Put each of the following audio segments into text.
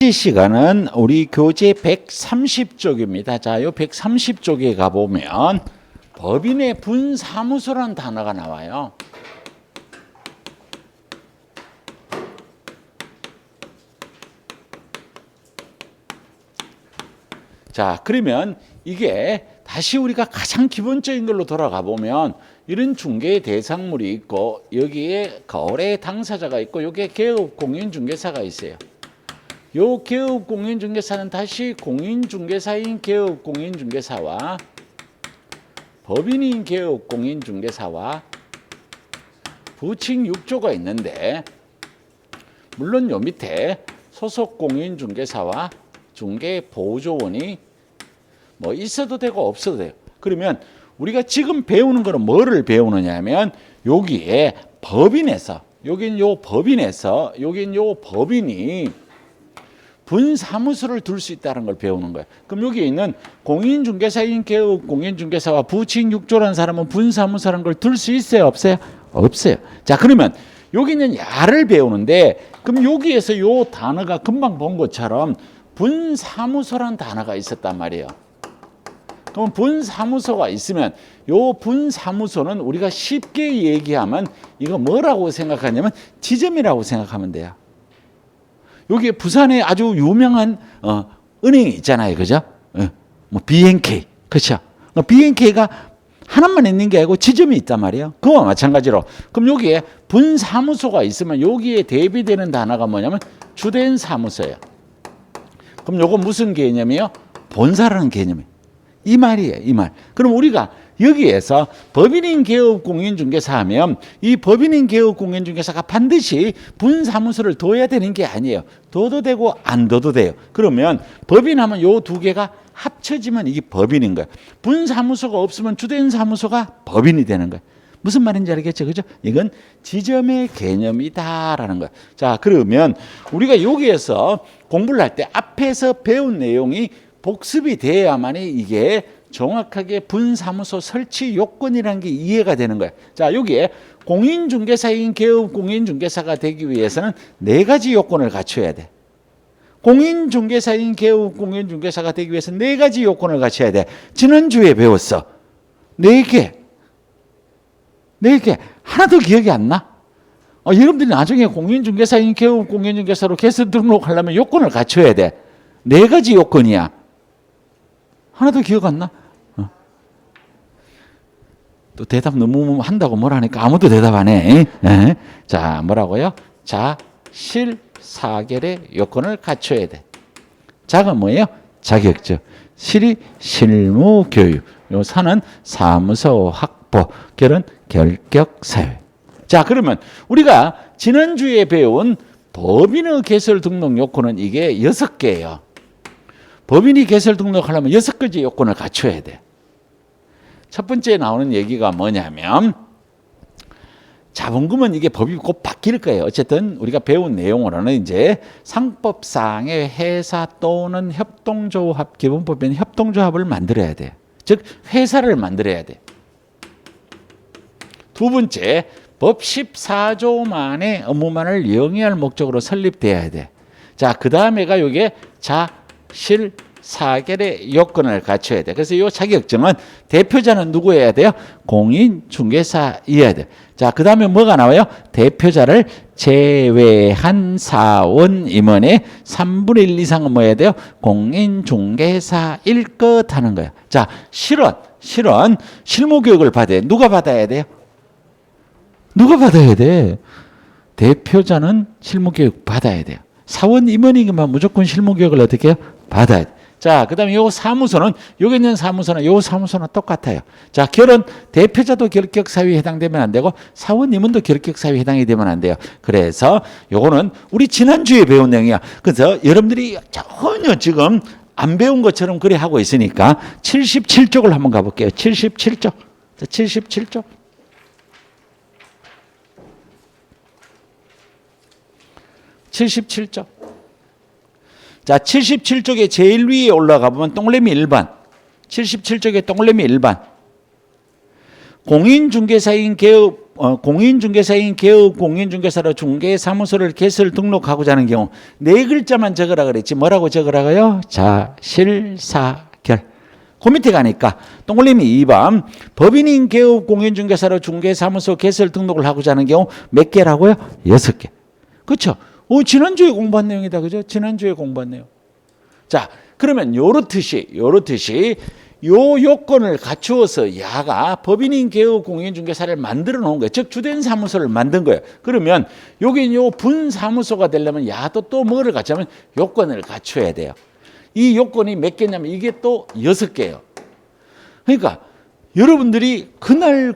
이 시간은 우리 교재 130쪽입니다. 자, 요 130쪽에 가보면 법인의 분사무소라는 단어가 나와요. 자, 그러면 이게 다시 우리가 가장 기본적인 걸로 돌아가 보면 이런 중개 대상물이 있고 여기에 거래 당사자가 있고 여기에 개업 공인중개사가 있어요. 요 개업 공인중개사는 다시 공인중개사인 개업 공인중개사와 법인인 개업 공인중개사와 부칙 6조가 있는데, 물론 요 밑에 소속 공인중개사와 중개보조원이 뭐 있어도 되고 없어도 돼요. 그러면 우리가 지금 배우는 거는 뭐를 배우느냐 하면 여기에 법인에서, 여긴 요 법인에서, 여긴 요 법인이 분사무소를 둘 수 있다는 걸 배우는 거예요. 그럼 여기 있는 공인중개사인 개업 공인중개사와 부칙 6조라는 사람은 분사무소라는 걸 둘 수 있어요? 없어요? 없어요. 자, 그러면 여기 있는 야를 배우는데, 그럼 여기에서 요 단어가 금방 본 것처럼 분사무소라는 단어가 있었단 말이에요. 그럼 분사무소가 있으면 요 분사무소는 우리가 쉽게 얘기하면 이거 뭐라고 생각하냐면 지점이라고 생각하면 돼요. 여기 부산에 아주 유명한 은행이 있잖아요, 그죠? 뭐 BNK, 그렇죠? BNK가 하나만 있는 게 아니고 지점이 있단 말이에요. 그와 마찬가지로 그럼 여기에 분사무소가 있으면 여기에 대비되는 단어가 뭐냐면 주된 사무소예요. 그럼 요거 무슨 개념이에요? 본사라는 개념이에요. 이 말이에요, 이 말. 그럼 우리가 여기에서 법인인 개업 공인중개사 하면 이 법인인 개업 공인중개사가 반드시 분사무소를 둬야 되는 게 아니에요. 둬도 되고 안 둬도 돼요. 그러면 법인하면 요 두 개가 합쳐지면 이게 법인인 거예요. 분사무소가 없으면 주된 사무소가 법인이 되는 거예요. 무슨 말인지 알겠죠? 그죠? 이건 지점의 개념이다라는 거예요. 자, 그러면 우리가 여기에서 공부를 할 때 앞에서 배운 내용이 복습이 돼야만이 이게 정확하게 분사무소 설치 요건이라는 게 이해가 되는 거예요. 자, 여기에 공인중개사인 개업 공인중개사가 되기 위해서는 4가지 요건을 갖춰야 돼. 공인중개사인 개업 공인중개사가 되기 위해서는 4가지 요건을 갖춰야 돼. 지난주에 배웠어. 4개. 하나도 기억이 안 나? 여러분들이 나중에 공인중개사인 개업 공인중개사로 개설 등록하려면 요건을 갖춰야 돼. 4가지 요건이야. 하나도 기억 안 나? 또 대답 너무 한다고 뭐라 하니까 아무도 대답 안 해. 자, 뭐라고요? 자, 실, 사결의 요건을 갖춰야 돼. 자가 뭐예요? 자격증. 실이 실무 교육. 요 사는 사무소 확보. 결은 결격 사유. 자, 그러면 우리가 지난주에 배운 법인의 개설 등록 요건은 이게 6개예요. 법인이 개설 등록하려면 6가지 요건을 갖춰야 돼. 첫 번째 나오는 얘기가 뭐냐면 자본금은 이게 법이 곧 바뀔 거예요. 어쨌든 우리가 배운 내용으로는 이제 상법상의 회사 또는 협동조합, 기본법에는 협동조합을 만들어야 돼. 즉 회사를 만들어야 돼. 두 번째, 법 14조만의 업무만을 영위할 목적으로 설립돼야 돼. 자, 그 다음에가 이게 실, 사결의 요건을 갖춰야 돼. 그래서 이 자격증은 대표자는 누구여야 돼요? 공인중개사여야 돼. 자, 그 다음에 뭐가 나와요? 대표자를 제외한 사원 임원의 3분의 1 이상은 뭐여야 돼요? 공인중개사일 것 하는 거예요. 자, 실은 실무교육을 받아야 돼. 누가 받아야 돼요? 누가 받아야 돼? 대표자는 실무교육 받아야 돼요. 사원 임원이기만 무조건 실무교육을 어떻게 해요? 받아야 돼. 자, 그 다음에 요 사무소는, 여기 있는 사무소는 요 사무소는 똑같아요. 자, 결은 대표자도 결격 사유에 해당되면 안 되고 사원 임원도 결격 사유에 해당이 되면 안 돼요. 그래서 요거는 우리 지난주에 배운 내용이야. 그래서 여러분들이 전혀 지금 안 배운 것처럼 그래 하고 있으니까 77쪽을 한번 가볼게요. 77쪽. 자, 77쪽. 자, 77쪽에 제일 위에 올라가 보면 동그라미 1번. 77쪽에 동그라미 1번. 공인중개사인 개업 공인중개사로 중개사무소를 개설 등록하고자 하는 경우 네 글자만 적으라 그랬지. 뭐라고 적으라고요? 자실사결. 그 밑에 가니까 동글림이 2번 법인인 개업 공인중개사로 중개사무소 개설 등록을 하고자 하는 경우 몇 개라고요? 6개. 그렇죠? 지난주에 공부한 내용이다. 그죠? 지난주에 공부한 내용. 자, 그러면 요렇듯이 요 요건을 갖추어서 야가 법인인 개업 공인중개사를 만들어 놓은 거예요. 즉 주된 사무소를 만든 거예요. 그러면 여기 요 분사무소가 되려면 야도 또 뭐를 갖추면 요건을 갖춰야 돼요. 이 요건이 몇 개냐면 이게 또 6개예요. 그러니까 여러분들이 그날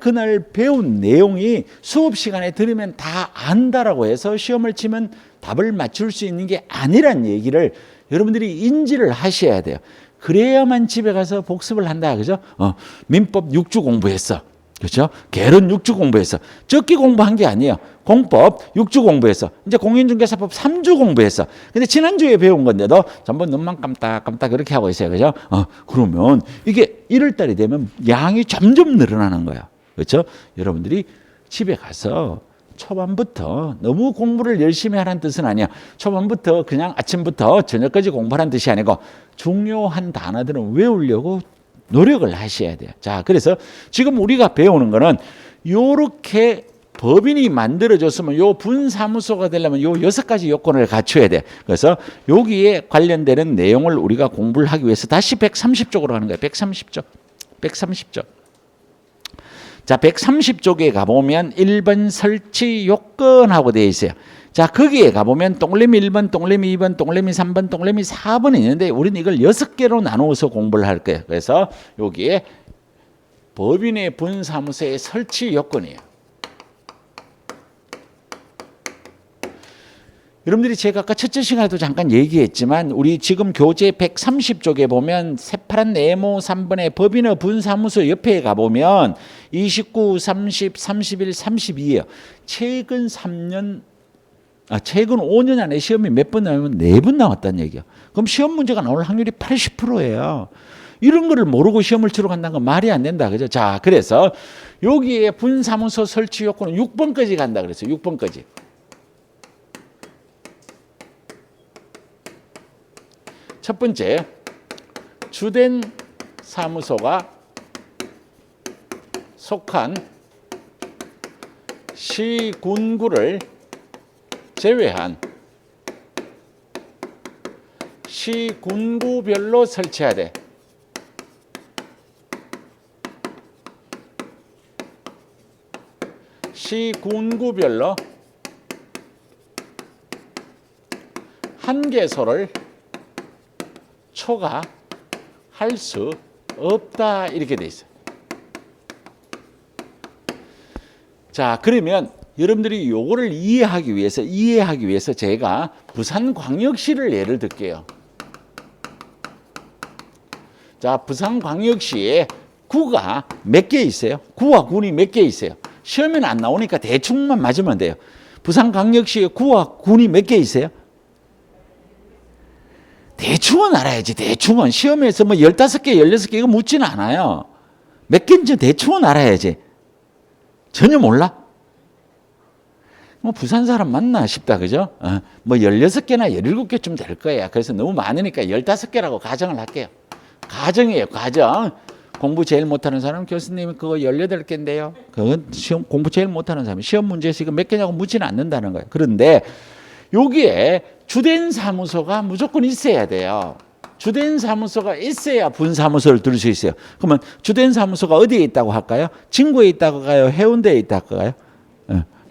배운 내용이 수업 시간에 들으면 다 안다라고 해서 시험을 치면 답을 맞출 수 있는 게 아니란 얘기를 여러분들이 인지를 하셔야 돼요. 그래야만 집에 가서 복습을 한다. 그죠? 민법 6주 공부했어. 그렇죠? 계론 6주 공부했어. 적기 공부한 게 아니에요. 공법 6주 공부했어. 이제 공인중개사법 3주 공부했어. 근데 지난주에 배운 건데도 전부 눈만 깜딱깜딱 그렇게 하고 있어요. 그죠? 그러면 이게 1월 달이 되면 양이 점점 늘어나는 거야. 그렇죠? 여러분들이 집에 가서 초반부터 너무 공부를 열심히 하라는 뜻은 아니야. 초반부터 그냥 아침부터 저녁까지 공부하라는 뜻이 아니고 중요한 단어들은 외우려고 노력을 하셔야 돼요. 자, 그래서 지금 우리가 배우는 거는 요렇게 법인이 만들어졌으면 요 분사무소가 되려면 요 6가지 요건을 갖춰야 돼. 그래서 여기에 관련되는 내용을 우리가 공부를 하기 위해서 다시 130쪽으로 가는 거예요. 130쪽. 자, 130쪽에 가보면 1번 설치 요건하고 되어 있어요. 자, 거기에 가보면 동그라미 1번, 동그라미 2번, 동그라미 3번, 동그라미 4번이 있는데 우리는 이걸 6개로 나누어서 공부를 할 거예요. 그래서 여기에 법인의 분사무소의 설치 요건이에요. 여러분들이 제가 아까 첫째 시간에도 잠깐 얘기했지만 우리 지금 교재 130쪽에 보면 새파란 네모 3번의 법인의 분사무소 옆에 가보면 29, 30, 31, 32예요. 최근 5년 안에 시험이 몇 번 나오면 4번 나왔다는 얘기야. 그럼 시험 문제가 나올 확률이 80%예요. 이런 거를 모르고 시험을 치러 간다는 건 말이 안 된다. 그죠? 자, 그래서 여기에 분사무소 설치 요건은 6번까지 간다 그랬어요. 6번까지. 첫 번째, 주된 사무소가 속한 시군구를 제외한 시군구별로 설치해야 돼. 시군구별로 한 개소를 초과할 수 없다 이렇게 돼 있어요. 자, 그러면 여러분들이 요거를 이해하기 위해서 제가 부산광역시를 예를 들게요. 자, 부산광역시에 구가 몇 개 있어요? 구와 군이 몇 개 있어요? 시험에는 안 나오니까 대충만 맞으면 돼요. 부산광역시에 구와 군이 몇 개 있어요? 대충은 알아야지. 대충은 시험에서 뭐 15개, 16개 이거 묻지는 않아요. 몇 개인지 대충은 알아야지. 전혀 몰라? 뭐 부산 사람 맞나 싶다. 그죠? 뭐 16개나 17개쯤 될 거야. 그래서 너무 많으니까 15개라고 가정을 할게요. 가정이에요. 가정. 공부 제일 못하는 사람 교수님이 그거 18개인데요. 그건 시험 공부 제일 못하는 사람. 시험 문제에서 이거 몇 개냐고 묻지는 않는다는 거예요. 그런데 여기에 주된 사무소가 무조건 있어야 돼요. 주된 사무소가 있어야 분사무소를 둘 수 있어요. 그러면 주된 사무소가 어디에 있다고 할까요? 진구에 있다고 할까요? 해운대에 있다고 할까요?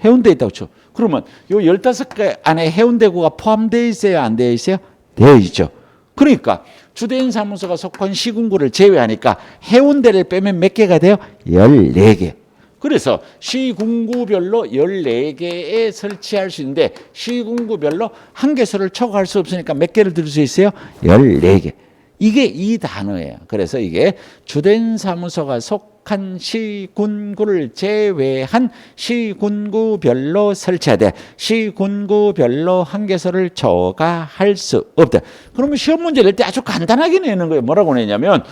해운대에 있다고 쳐. 그러면 요 15개 안에 해운대구가 포함되어 있어요? 안 되어 있어요? 되어 있죠. 그러니까 주된 사무소가 속한 시군구를 제외하니까 해운대를 빼면 몇 개가 돼요? 14개. 그래서 시군구별로 14개에 설치할 수 있는데 시군구별로 한 개소를 초과할 수 없으니까 몇 개를 들 수 있어요? 14개. 이게 이 단어예요. 그래서 이게 주된 사무소가 속한 시군구를 제외한 시군구별로 설치하되 시군구별로 한 개소를 초과할 수 없다. 그러면 시험 문제 낼 때 아주 간단하게 내는 거예요. 뭐라고 내냐면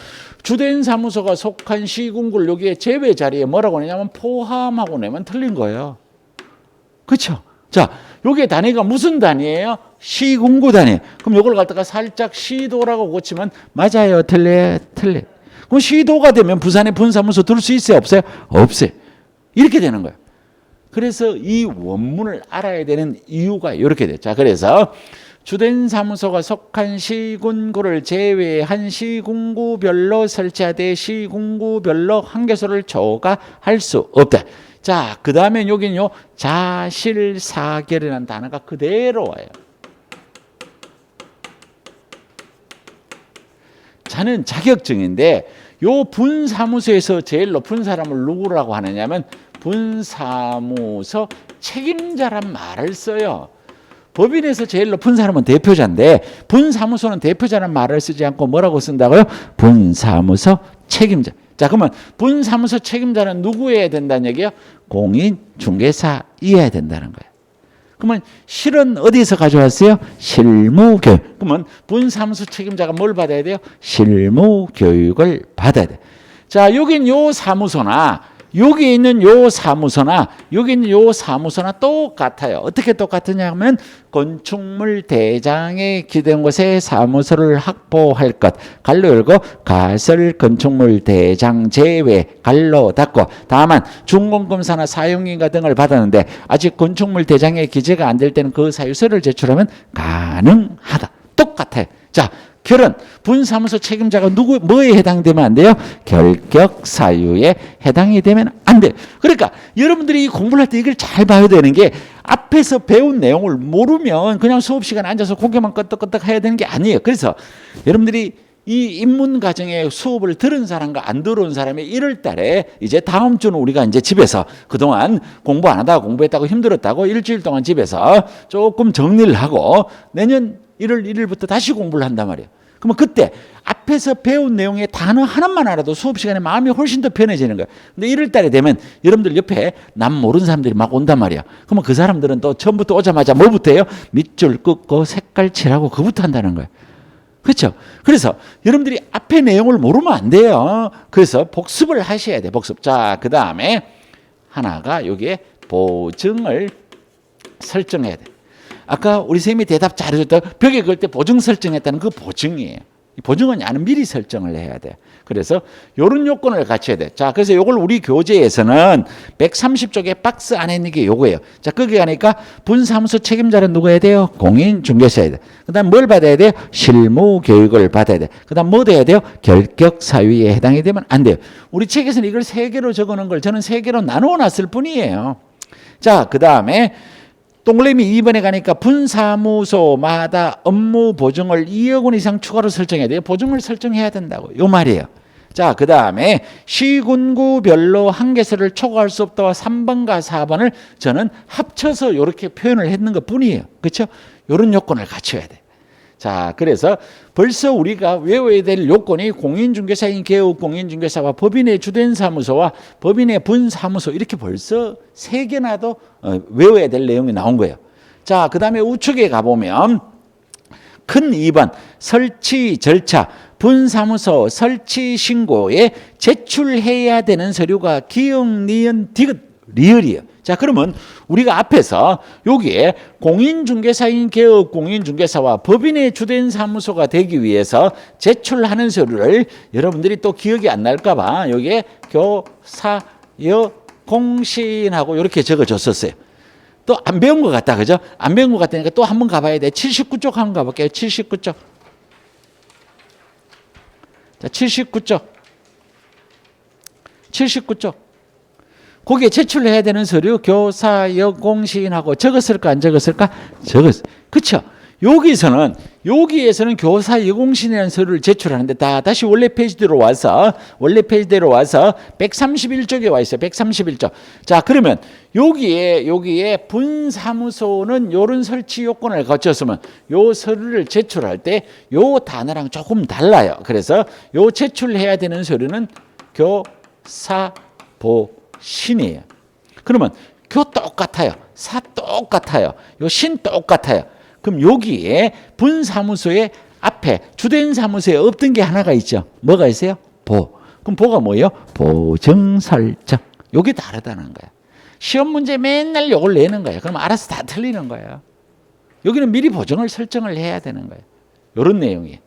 주된 사무소가 속한 시군구를 여기에 제외 자리에 뭐라고 하냐면 포함하고 내면 틀린 거예요. 그렇죠? 자, 요게 단위가 무슨 단위예요? 시군구 단위. 그럼 요걸 갖다가 살짝 시도라고 고치면 맞아요, 틀려요, 틀려. 그럼 시도가 되면 부산에 분사무소 둘 수 있어요, 없어요? 없어요. 이렇게 되는 거예요. 그래서 이 원문을 알아야 되는 이유가 이렇게 돼요. 자, 그래서 주된 사무소가 속한 시군구를 제외한 시군구별로 설치하되 시군구별로 한개소를 초과할 수 없다. 자, 그 다음에 여기는요, 자실사결이라는 단어가 그대로 와요. 자는 자격증인데, 요 분사무소에서 제일 높은 사람을 누구라고 하느냐면, 분사무소 책임자란 말을 써요. 법인에서 제일 높은 사람은 대표자인데, 분사무소는 대표자란 말을 쓰지 않고 뭐라고 쓴다고요? 분사무소 책임자. 자, 그러면 분사무소 책임자는 누구여야 된다는 얘기예요? 공인중개사여야 된다는 거예요. 그러면 실은 어디서 가져왔어요? 실무교육. 그러면 분사무소 책임자가 뭘 받아야 돼요? 실무교육을 받아야 돼요. 자, 여긴 요 사무소나 여기 있는 요 사무소나 여기 있는 요 사무소나 똑같아요. 어떻게 똑같으냐 하면 건축물 대장에 기대한 곳에 사무소를 확보할 것 갈로 열고 가설 건축물 대장 제외 갈로 닫고 다만 준공검사나 사용인가 등을 받았는데 아직 건축물 대장에 기재가 안 될 때는 그 사유서를 제출하면 가능하다. 똑같아요. 자, 결은 분사무소 책임자가 뭐에 해당되면 안 돼요? 결격 사유에 해당이 되면 안 돼요. 그러니까 여러분들이 공부를 할 때 이걸 잘 봐야 되는 게 앞에서 배운 내용을 모르면 그냥 수업 시간에 앉아서 고개만 끄덕끄덕 해야 되는 게 아니에요. 그래서 여러분들이 이 입문 과정에 수업을 들은 사람과 안 들어온 사람이 1월 달에 이제 다음 주는 우리가 이제 집에서 그동안 공부 안 하다가 공부했다고 힘들었다고 일주일 동안 집에서 조금 정리를 하고 내년 1월 1일부터 다시 공부를 한단 말이에요. 그러면 그때 앞에서 배운 내용의 단어 하나만 알아도 수업 시간에 마음이 훨씬 더 편해지는 거예요. 근데 1월 달에 되면 여러분들 옆에 남 모르는 사람들이 막 온단 말이야. 그러면 그 사람들은 또 처음부터 오자마자 뭐부터 해요? 밑줄 긋고 색깔 칠하고 그부터 한다는 거예요. 그렇죠? 그래서 여러분들이 앞에 내용을 모르면 안 돼요. 그래서 복습을 하셔야 돼. 복습. 자, 그 다음에 하나가 여기에 보증을 설정해야 돼. 아까 우리 선생님이 대답 잘해줬다. 벽에 걸 때 보증 설정했다는 그 보증이에요. 보증은 나는 미리 설정을 해야 돼. 그래서 이런 요건을 갖춰야 돼. 자, 그래서 이걸 우리 교재에서는 130쪽에 박스 안에 있는 게 요거예요. 자, 거기 가니까 분사무소 책임자는 누구 해야 돼요? 공인중개사야 돼. 그 다음 뭘 받아야 돼요? 실무교육을 받아야 돼. 그 다음 뭐 돼야 돼요? 결격사유에 해당이 되면 안 돼요. 우리 책에서는 이걸 3개로 적어놓은 걸 저는 3개로 나누어 놨을 뿐이에요. 자, 그 다음에 동그라미 2번에 가니까 분사무소마다 업무 보증을 2억 원 이상 추가로 설정해야 돼요. 보증을 설정해야 된다고. 요 말이에요. 자, 그 다음에 시군구별로 한개소를 초과할 수 없다와 3번과 4번을 저는 합쳐서 이렇게 표현을 했는 것 뿐이에요. 그렇죠? 이런 요건을 갖춰야 돼. 자, 그래서 벌써 우리가 외워야 될 요건이 공인중개사인 개업 공인중개사와 법인의 주된 사무소와 법인의 분사무소 이렇게 벌써 3개나도 외워야 될 내용이 나온 거예요. 자, 그 다음에 우측에 가보면 큰 2번 설치 절차 분사무소 설치 신고에 제출해야 되는 서류가 기역, 니은, 디귿, 리을이에요. 자, 그러면 우리가 앞에서 여기에 공인중개사인 개업 공인중개사와 법인의 주된 사무소가 되기 위해서 제출하는 서류를 여러분들이 또 기억이 안 날까 봐 여기에 교사여 공신하고 이렇게 적어줬었어요. 또 안 배운 것 같다, 그죠? 안 배운 것 같다니까 또 한번 가봐야 돼. 79쪽 한번 가볼게요. 79쪽. 자, 79쪽. 79쪽. 거기에 제출해야 되는 서류 교사역 공신하고 적었을까 안 적었을까? 적었어요. 그렇죠? 여기에서는 교사역 공신이라는 서류를 제출하는데 다시 원래 페이지대로 와서 131쪽에 와 있어요. 131쪽. 자, 그러면 여기에 분사무소는 요런 설치 요건을 거쳤으면 요 서류를 제출할 때 요 단어랑 조금 달라요. 그래서 요 제출해야 되는 서류는 교사보신이에요. 그러면 교 똑같아요. 사 똑같아요. 요 신 똑같아요. 그럼 여기에 분사무소의 앞에 주된 사무소에 없던 게 하나가 있죠. 뭐가 있어요? 보. 그럼 보가 뭐예요? 보증 설정. 요게 다르다는 거야. 시험 문제 맨날 요걸 내는 거야. 그럼 알아서 다 틀리는 거예요. 여기는 미리 보증을 설정을 해야 되는 거예요. 요런 내용이에요.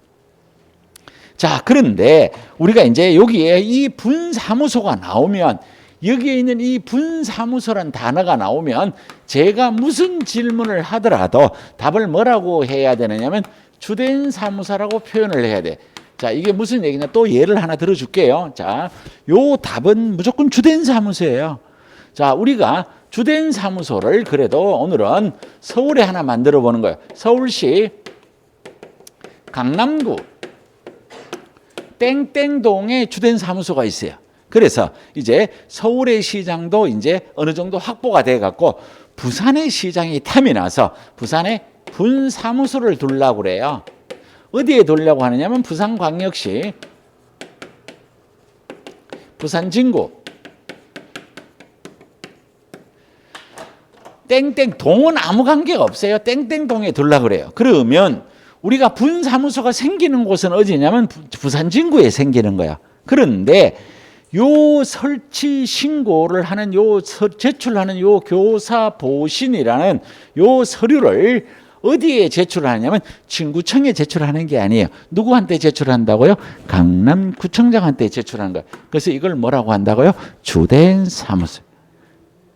자, 그런데 우리가 이제 여기에 이 분사무소가 나오면, 여기에 있는 이 분사무소란 단어가 나오면 제가 무슨 질문을 하더라도 답을 뭐라고 해야 되느냐면 주된 사무소라고 표현을 해야 돼. 자, 이게 무슨 얘기냐? 또 예를 하나 들어줄게요. 자, 요 답은 무조건 주된 사무소예요. 자, 우리가 주된 사무소를 그래도 오늘은 서울에 하나 만들어 보는 거예요. 서울시 강남구 땡땡동에 주된 사무소가 있어요. 그래서 이제 서울의 시장도 이제 어느 정도 확보가 돼 갖고 부산의 시장이 탐이 나서 부산에 분사무소를 두려고 그래요. 어디에 두려고 하느냐면 부산광역시 부산진구 땡땡동은 아무 관계가 없어요. 땡땡동에 두려고 그래요. 그러면 우리가 분사무소가 생기는 곳은 어디냐면 부산진구에 생기는 거야. 그런데 요 설치 신고를 하는 요 제출하는 요 교사 보신이라는 요 서류를 어디에 제출하냐면 진구청에 제출하는 게 아니에요. 누구한테 제출한다고요? 강남구청장한테 제출하는 거예요. 그래서 이걸 뭐라고 한다고요? 주된 사무소.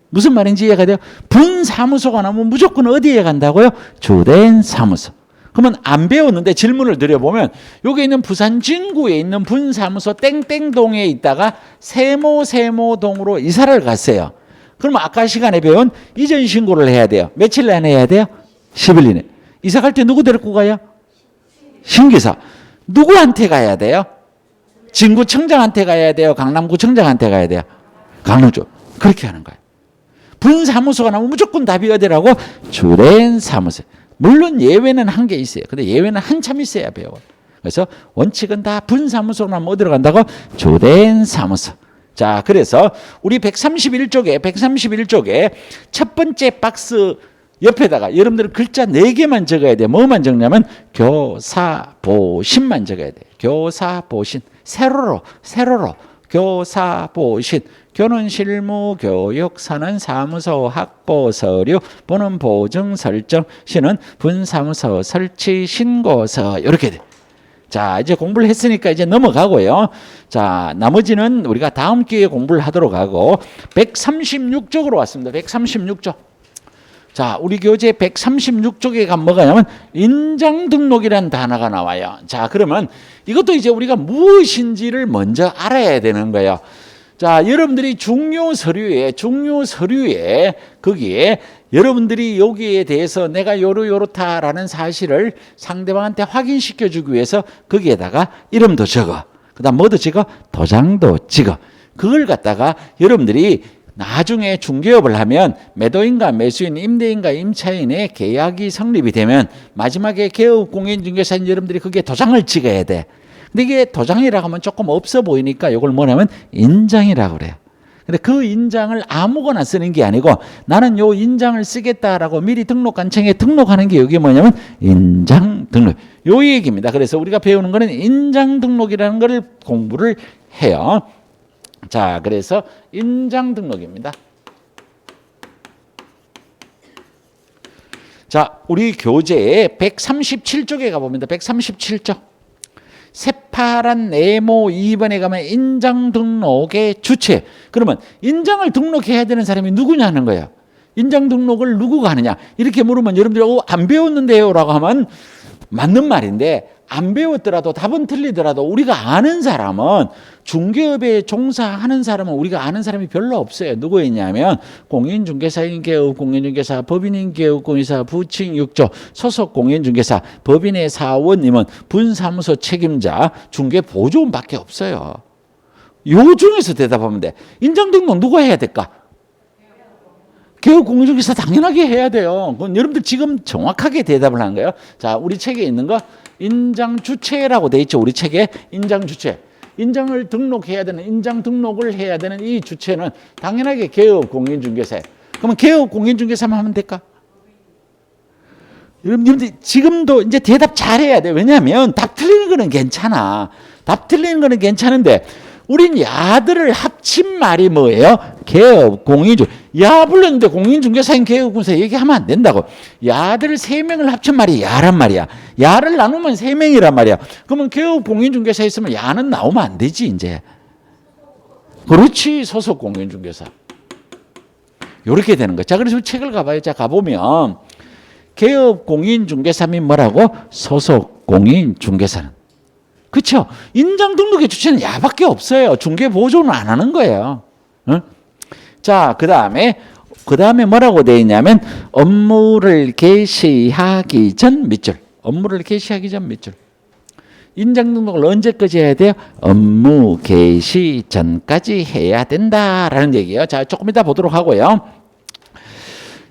무슨 말인지 이해가 돼요? 분사무소가 나오면 무조건 어디에 간다고요? 주된 사무소. 그러면 안 배웠는데 질문을 드려보면 여기 있는 부산 진구에 있는 분사무소 땡땡동에 있다가 세모동으로 이사를 갔어요. 그러면 아까 시간에 배운 이전 신고를 해야 돼요. 며칠 안에 해야 돼요? 10일 이내. 이사 갈 때 누구 데리고 가요? 신기사. 누구한테 가야 돼요? 진구청장한테 가야 돼요? 강남구청장한테 가야 돼요? 강남 쪽. 그렇게 하는 거예요. 분사무소가 나오면 무조건 답이 어디라고? 주된 사무소. 물론 예외는 한 개 있어요. 근데 예외는 한참 있어야 배워. 그래서 원칙은 다 분사무소로 나면 어디로 간다고? 주된 사무소. 자, 그래서 우리 131쪽에 첫 번째 박스 옆에다가 여러분들은 글자 4개만 적어야 돼요. 뭐만 적냐면 교사보신만 적어야 돼요. 교사보신. 세로로 교사보신. 교는 실무, 교육, 사는 사무소, 확보, 서류, 보는 보증, 설정, 시는 분사무소, 설치, 신고서 이렇게 돼. 자, 이제 공부를 했으니까 이제 넘어가고요. 자, 나머지는 우리가 다음 기회에 공부를 하도록 하고 136쪽으로 왔습니다. 136쪽. 자, 우리 교재 136쪽에 가면 뭐가 냐면 인장등록이라는 단어가 나와요. 자, 그러면 이것도 이제 우리가 무엇인지를 먼저 알아야 되는 거예요. 자, 여러분들이 중요 서류에 거기에 여러분들이 여기에 대해서 내가 요렇다라는 사실을 상대방한테 확인시켜 주기 위해서 거기에다가 이름도 적어. 그다음 뭐도 찍어? 도장도 찍어. 그걸 갖다가 여러분들이 나중에 중개업을 하면 매도인과 매수인, 임대인과 임차인의 계약이 성립이 되면 마지막에 개업공인중개사인 여러분들이 거기에 도장을 찍어야 돼. 근데 이게 도장이라고 하면 조금 없어 보이니까 이걸 뭐냐면 인장이라고 그래요. 근데 그 인장을 아무거나 쓰는 게 아니고 나는 요 인장을 쓰겠다라고 미리 등록관청에 등록하는 게 여기 뭐냐면 인장 등록. 요 얘기입니다. 그래서 우리가 배우는 거는 인장 등록이라는 걸 공부를 해요. 자, 그래서 인장 등록입니다. 자, 우리 교재의 137쪽에 가봅니다. 137쪽. 새파란 네모 2번에 가면 인장 등록의 주체. 그러면 인장을 등록해야 되는 사람이 누구냐는 거예요. 인장 등록을 누구가 하느냐. 이렇게 물으면 여러분들이 안 배웠는데요 라고 하면 맞는 말인데 안 배웠더라도 답은 틀리더라도 우리가 아는 사람은 중개업에 종사하는 사람은 우리가 아는 사람이 별로 없어요. 누구 있냐면 공인중개사인 개업 공인중개사, 법인인 개업 공인사, 부칭 6조, 소속 공인중개사, 법인의 사원님은 분사무소 책임자, 중개보조원밖에 없어요. 요 중에서 대답하면 돼. 인장등록 누가 해야 될까? 개업 공인중개사 당연하게 해야 돼요. 그건 여러분들 지금 정확하게 대답을 한 거예요. 자, 우리 책에 있는 거 인장 주체라고 돼 있죠. 우리 책에 인장 주체. 인장을 등록해야 되는, 인장 등록을 해야 되는 이 주체는 당연하게 개업 공인중개사예요. 그러면 개업 공인중개사만 하면 될까? 여러분들 지금도 이제 대답 잘해야 돼. 왜냐하면 답 틀리는 거는 괜찮아. 답 틀리는 거는 괜찮은데 우린 야들을 합친 말이 뭐예요? 개업, 공인중. 야 불렀는데 공인중개사인 개업공사 얘기하면 안 된다고. 야들 세 명을 합친 말이 야란 말이야. 야를 나누면 세 명이란 말이야. 그러면 개업, 공인중개사 있으면 야는 나오면 안 되지 이제. 그렇지. 소속 공인중개사. 이렇게 되는 거야. 자, 그래서 책을 가봐요. 자, 가보면 개업 공인중개사 및 뭐라고? 소속 공인중개사는. 그렇죠? 인장 등록의 주체는 야밖에 없어요. 중개 보조는 안 하는 거예요. 응? 자, 그다음에 뭐라고 돼 있냐면 업무를 개시하기 전 밑줄. 업무를 개시하기 전 밑줄. 인장 등록을 언제까지 해야 돼요? 업무 개시 전까지 해야 된다라는 얘기예요. 자, 조금 이따 보도록 하고요.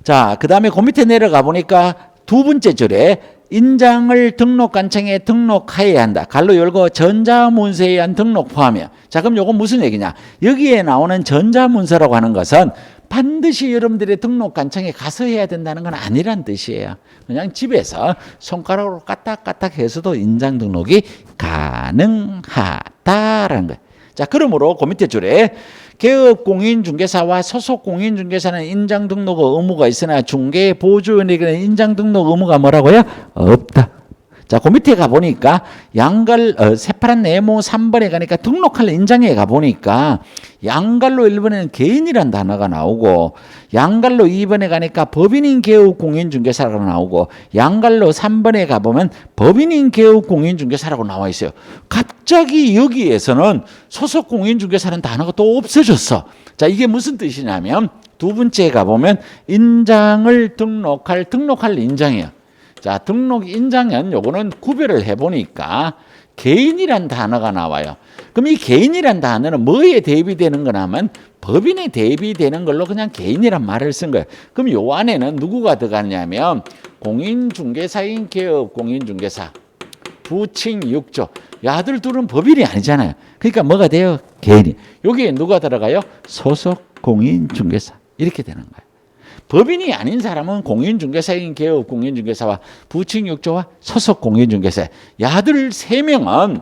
자, 그다음에 그 밑에 내려가 보니까 두 번째 줄에 인장을 등록관청에 등록하여야 한다. 갈로 열고 전자문서에 의한 등록 포함이야. 자, 그럼 요건 무슨 얘기냐? 여기에 나오는 전자문서라고 하는 것은 반드시 여러분들의 등록관청에 가서 해야 된다는 건 아니란 뜻이에요. 그냥 집에서 손가락으로 까딱까딱 해서도 인장 등록이 가능하다라는 거예요. 자, 그러므로 그 밑에 줄에 개업 공인중개사와 소속 공인중개사는 인장 등록 의무가 있으나 중개 보조원에게는 인장 등록 의무가 뭐라고요? 없다. 자, 그 밑에 가보니까 새파란 네모 3번에 가니까 등록할 인장에 가보니까 양갈로 1번에는 개인이란 단어가 나오고 양갈로 2번에 가니까 법인인 개업 공인중개사라고 나오고 양갈로 3번에 가보면 법인인 개업 공인중개사라고 나와 있어요. 갑자기 여기에서는 소속 공인중개사라는 단어가 또 없어졌어. 자, 이게 무슨 뜻이냐면 두 번째에 가보면 인장을 등록할 인장이에요. 자, 등록 인장은 요거는 구별을 해보니까 개인이란 단어가 나와요. 그럼 이 개인이란 단어는 뭐에 대비되는 거냐면 법인에 대비되는 걸로 그냥 개인이란 말을 쓴 거예요. 그럼 요 안에는 누구가 들어갔냐면 공인중개사인 개업 공인중개사 부칭 6조. 야들 둘은 법인이 아니잖아요. 그러니까 뭐가 돼요? 개인이. 여기에 누가 들어가요? 소속 공인중개사. 이렇게 되는 거예요. 법인이 아닌 사람은 공인중개사인 개업 공인중개사와 부칭 6조와 소속 공인중개사. 야들 3명은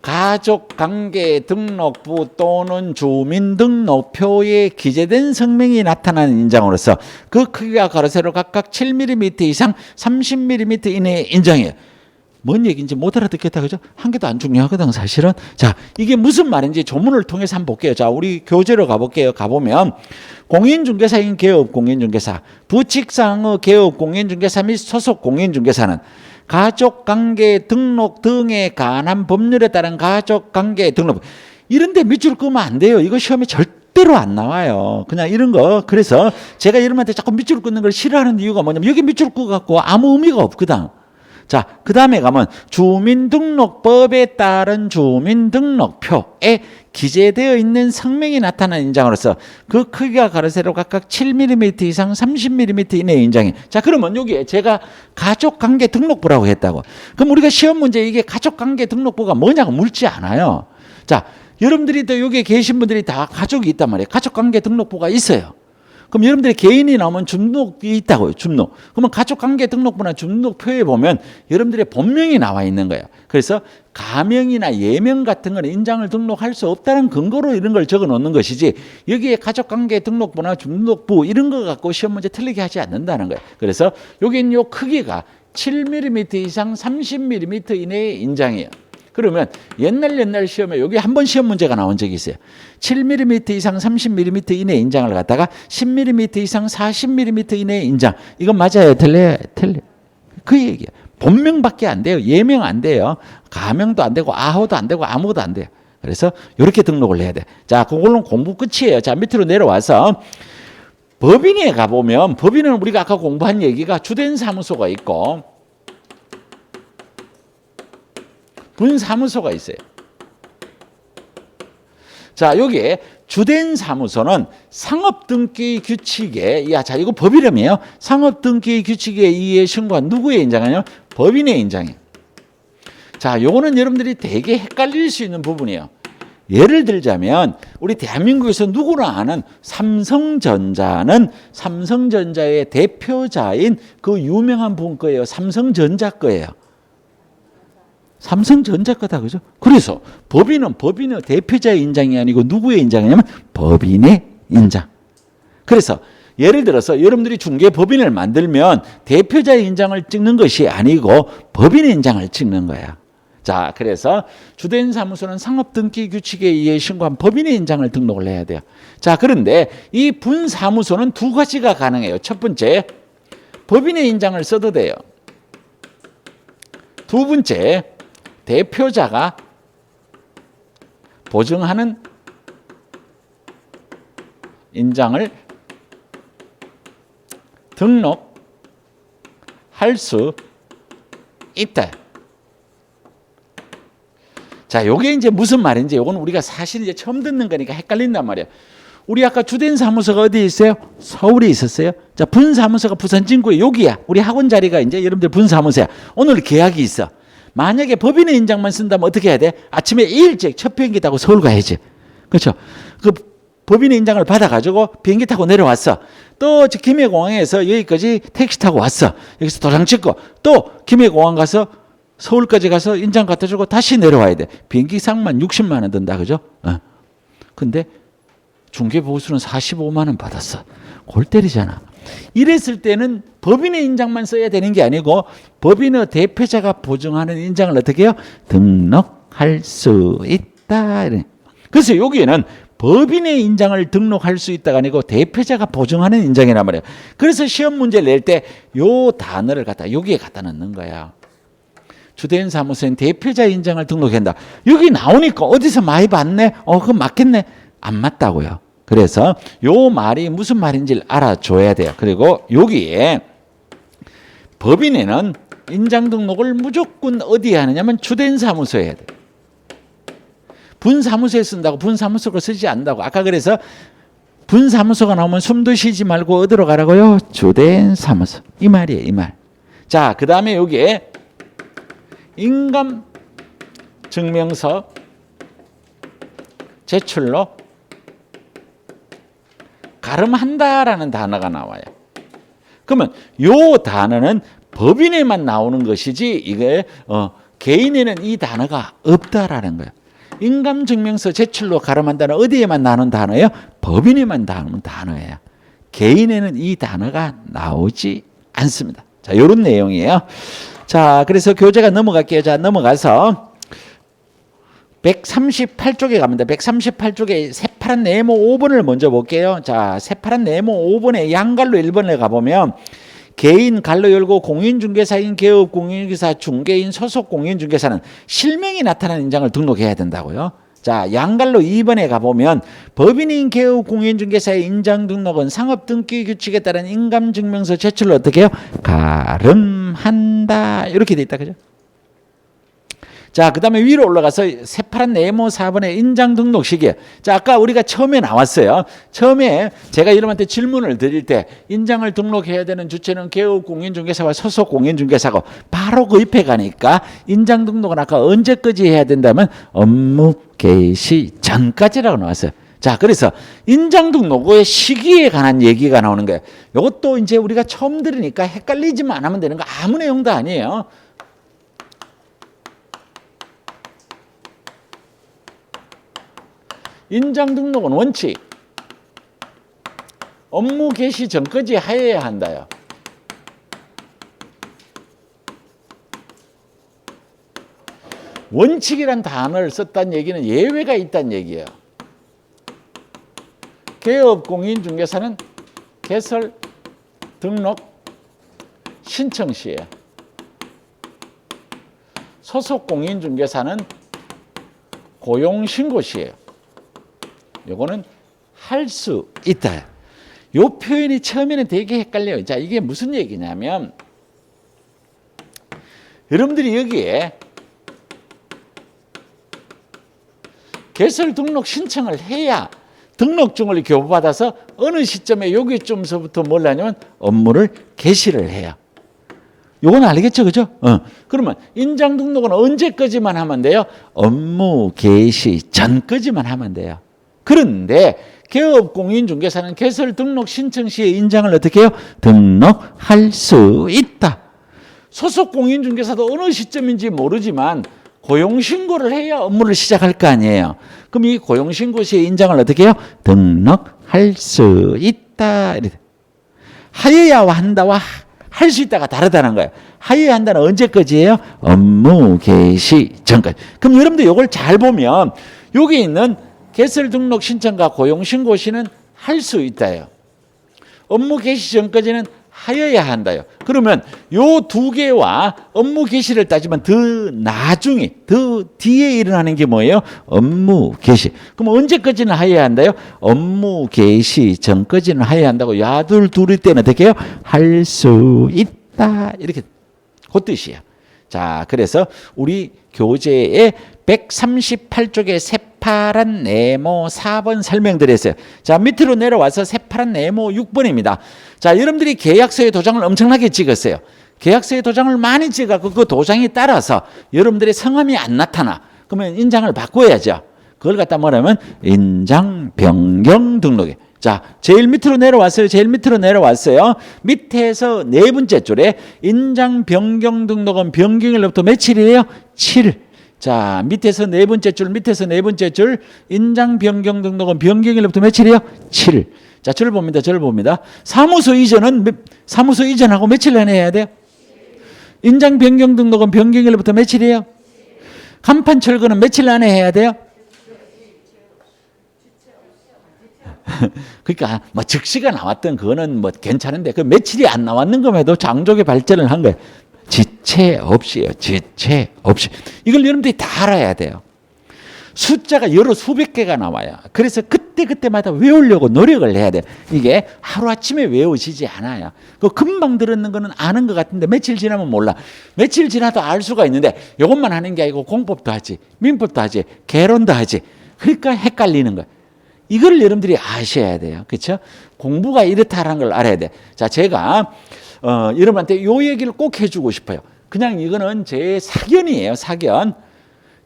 가족관계 등록부 또는 주민등록표에 기재된 성명이 나타나는 인장으로서 그 크기가 가로세로 각각 7mm 이상 30mm 이내의 인장이에요. 뭔 얘기인지 못 알아듣겠다, 그죠? 한 개도 안 중요하거든, 사실은. 자, 이게 무슨 말인지 조문을 통해서 한번 볼게요. 자, 우리 교재로 가볼게요. 가보면 공인중개사인 개업 공인중개사, 부칙상의 개업 공인중개사 및 소속 공인중개사는 가족관계 등록 등에 관한 법률에 따른 가족관계 등록 이런 데 밑줄 끄면 안 돼요. 이거 시험에 절대로 안 나와요. 그냥 이런 거. 그래서 제가 여러분한테 자꾸 밑줄 끄는 걸 싫어하는 이유가 뭐냐면 여기 밑줄 끄갖고 아무 의미가 없거든. 자, 그 다음에 가면 주민등록법에 따른 주민등록표에 기재되어 있는 성명이 나타나는 인장으로서 그 크기가 가로세로 각각 7mm 이상 30mm 이내의 인장이. 자, 그러면 여기에 제가 가족관계 등록부라고 했다고. 그럼 우리가 시험 문제 이게 가족관계 등록부가 뭐냐고 묻지 않아요. 자, 여러분들이 또 여기에 계신 분들이 다 가족이 있단 말이에요. 가족관계 등록부가 있어요. 그럼 여러분들이 개인이 나오면 주민등록이 있다고요. 주민등록. 그러면 가족관계 등록부나 주민등록표에 보면 여러분들의 본명이 나와 있는 거예요. 그래서 가명이나 예명 같은 건 인장을 등록할 수 없다는 근거로 이런 걸 적어 놓는 것이지 여기에 가족관계 등록부나 주민등록부 이런 거 갖고 시험 문제 틀리게 하지 않는다는 거예요. 그래서 여기는 요 크기가 7mm 이상 30mm 이내의 인장이에요. 그러면 옛날 시험에 여기 한 번 시험 문제가 나온 적이 있어요. 7mm 이상 30mm 이내 인장을 갖다가 10mm 이상 40mm 이내 인장. 이건 맞아요? 틀려요? 틀려. 그 얘기야. 본명밖에 안 돼요. 예명 안 돼요. 가명도 안 되고 아호도 안 되고 아무것도 안 돼요. 그래서 이렇게 등록을 해야 돼. 자, 그걸로 공부 끝이에요. 자, 밑으로 내려와서 법인에 가보면 법인은 우리가 아까 공부한 얘기가 주된 사무소가 있고 분사무소가 있어요. 자, 여기에 주된 사무소는 상업등기 규칙에, 자, 이거 법 이름이에요. 상업등기 규칙에 의해 신고한 누구의 인장이에요? 법인의 인장이에요. 자, 요거는 여러분들이 되게 헷갈릴 수 있는 부분이에요. 예를 들자면 우리 대한민국에서 누구나 아는 삼성전자는 삼성전자의 대표자인 그 유명한 분 거예요. 삼성전자 거예요. 삼성전자 거다, 그죠? 그래서 법인은 법인의 대표자의 인장이 아니고 누구의 인장이냐면 법인의 인장. 그래서 예를 들어서 여러분들이 중개법인을 만들면 대표자의 인장을 찍는 것이 아니고 법인의 인장을 찍는 거야. 자, 그래서 주된 사무소는 상업등기 규칙에 의해 신고한 법인의 인장을 등록을 해야 돼요. 자, 그런데 이 분사무소는 두 가지가 가능해요. 첫 번째, 법인의 인장을 써도 돼요. 두 번째, 대표자가 보증하는 인장을 등록할 수 있다. 자, 요게 이제 무슨 말인지, 요건 우리가 사실 이제 처음 듣는 거니까 헷갈린단 말이에요. 우리 아까 주된 사무소가 어디에 있어요? 서울에 있었어요. 자, 분사무소가 부산 진구에 여기야. 우리 학원 자리가 이제 여러분들 분사무소야. 오늘 계약이 있어. 만약에 법인의 인장만 쓴다면 어떻게 해야 돼? 아침에 일찍 첫 비행기 타고 서울 가야지. 그렇죠? 그 법인의 인장을 받아가지고 비행기 타고 내려왔어. 또 김해공항에서 여기까지 택시 타고 왔어. 여기서 도장 찍고 또 김해공항 가서 서울까지 가서 인장 갖다 주고 다시 내려와야 돼. 비행기상만 60만 원 든다. 그죠? 근데 중개보수는 45만 원 받았어. 골 때리잖아. 이랬을 때는 법인의 인장만 써야 되는 게 아니고 법인의 대표자가 보증하는 인장을 어떻게 해요? 등록할 수 있다. 그래서 여기에는 법인의 인장을 등록할 수 있다가 아니고 대표자가 보증하는 인장이란 말이에요. 그래서 시험 문제를 낼 때 요 단어를 여기에 갖다 넣는 거야. 주된 사무소엔 대표자 인장을 등록한다. 여기 나오니까 어디서 많이 봤네? 그거 맞겠네? 안 맞다고요. 그래서 요 말이 무슨 말인지를 알아줘야 돼요. 그리고 여기에 법인에는 인장 등록을 무조건 어디에 하느냐면 주된 사무소에 해야 돼요. 분사무소에 쓴다고 분사무소가 쓰지 않는다고. 아까 그래서 분사무소가 나오면 숨도 쉬지 말고 어디로 가라고요? 주된 사무소. 이 말이에요, 이 말. 자, 그 다음에 여기에 인감증명서 제출로 가름한다라는 단어가 나와요. 그러면 요 단어는 법인에만 나오는 것이지 이게 개인에는 이 단어가 없다라는 거예요. 인감증명서 제출로 가름한다는 어디에만 나오는 단어예요? 법인에만 나오는 단어예요. 개인에는 이 단어가 나오지 않습니다. 자, 요런 내용이에요. 자, 그래서 교재가 넘어갈게요. 자, 넘어가서 138쪽에 갑니다. 138쪽에 새파란 네모 5번을 먼저 볼게요. 자, 새파란 네모 5번에 양갈로 1번에 가보면 개인 갈로 열고 공인중개사인 개업 공인중개사 중개인 소속 공인중개사는 실명이 나타나는 인장을 등록해야 된다고요. 자, 양갈로 2번에 가보면 법인인 개업 공인중개사의 인장 등록은 상업등기 규칙에 따른 인감증명서 제출로 어떻게 해요? 가름한다. 이렇게 돼 있다. 그죠? 자, 그 다음에 위로 올라가서 새파란 네모 4번의 인장 등록 시기에. 자, 아까 우리가 처음에 나왔어요. 처음에 제가 여러분한테 질문을 드릴 때 인장을 등록해야 되는 주체는 개업 공인중개사와 소속 공인중개사고 바로 그 옆에 가니까 인장 등록은 아까 언제까지 해야 된다면 업무 개시 전까지라고 나왔어요. 자, 그래서 인장 등록의 시기에 관한 얘기가 나오는 거예요. 이것도 이제 우리가 처음 들으니까 헷갈리지만 하면 되는 거 아무 내용도 아니에요. 인장 등록은 원칙 업무 개시 전까지 하여야 한다요. 원칙이란 단어를 썼다는 얘기는 예외가 있다는 얘기예요. 개업 공인중개사는 개설 등록 신청 시에, 소속 공인중개사는 고용 신고 시에요. 요거는 할 수 있다. 요 표현이 처음에는 되게 헷갈려요. 자, 이게 무슨 얘기냐면 여러분들이 여기에 개설 등록 신청을 해야 등록증을 교부받아서 어느 시점에 여기쯤서부터 뭘 하냐면 업무를 개시를 해요. 요건 알겠죠, 그죠? 그러면 인장 등록은 언제까지만 하면 돼요? 업무 개시 전까지만 하면 돼요. 그런데 개업 공인중개사는 개설 등록 신청 시에 인장을 어떻게 해요? 등록할 수 있다. 소속 공인중개사도 어느 시점인지 모르지만 고용신고를 해야 업무를 시작할 거 아니에요. 그럼 이 고용신고 시에 인장을 어떻게 해요? 등록할 수 있다. 하여야 한다와 할 수 있다가 다르다는 거예요. 하여야 한다는 언제까지예요? 업무 개시 전까지. 그럼 여러분들 이걸 잘 보면 여기 있는 개설 등록 신청과 고용신고 시는 할 수 있다요. 업무 개시 전까지는 하여야 한다요. 그러면 요 두 개와 업무 개시를 따지면 더 나중에 더 뒤에 일어나는 게 뭐예요? 업무 개시. 그럼 언제까지는 하여야 한다요? 업무 개시 전까지는 하여야 한다고 야둘 둘일 때는 어떻게 해요? 할 수 있다. 이렇게 그 뜻이에요. 자, 그래서 우리 교재에 138쪽에 새파란 네모 4번 설명드렸어요. 자, 밑으로 내려와서 새파란 네모 6번입니다. 자, 여러분들이 계약서에 도장을 엄청나게 찍었어요. 계약서에 도장을 많이 찍어서 그 도장에 따라서 여러분들의 성함이 안 나타나. 그러면 인장을 바꿔야죠. 그걸 갖다 뭐라면 인장 변경 등록에. 자, 제일 밑으로 내려왔어요. 제일 밑으로 내려왔어요. 밑에서 네 번째 줄에 인장 변경 등록은 변경일로부터 며칠이에요? 7일. 자, 밑에서 네 번째 줄, 밑에서 네 번째 줄, 인장 변경 등록은 변경일로부터 며칠이에요? 7일. 자, 절 봅니다. 절 봅니다. 사무소 이전하고 며칠 안에 해야 돼요? 인장 변경 등록은 변경일로부터 며칠이에요? 간판 철거는 며칠 안에 해야 돼요? 그러니까 뭐 즉시가 나왔던 그거는 뭐 괜찮은데 그 며칠이 안 나왔는 것에도 장족의 발전을 한 거예요. 지체 없이요. 지체 없이. 이걸 여러분들이 다 알아야 돼요. 숫자가 여러 수백 개가 나와요. 그래서 그때마다 외우려고 노력을 해야 돼요. 이게 하루아침에 외워지지 않아요. 그 금방 들었는 거는 아는 것 같은데 며칠 지나면 몰라. 며칠 지나도 알 수가 있는데 이것만 하는 게 아니고 공법도 하지, 민법도 하지, 개론도 하지. 그러니까 헷갈리는 거예요. 이걸 여러분들이 아셔야 돼요. 그렇죠? 공부가 이렇다라는 걸 알아야 돼. 자, 제가 여러분한테 요 얘기를 꼭 해주고 싶어요. 그냥 이거는 제 사견이에요. 사견.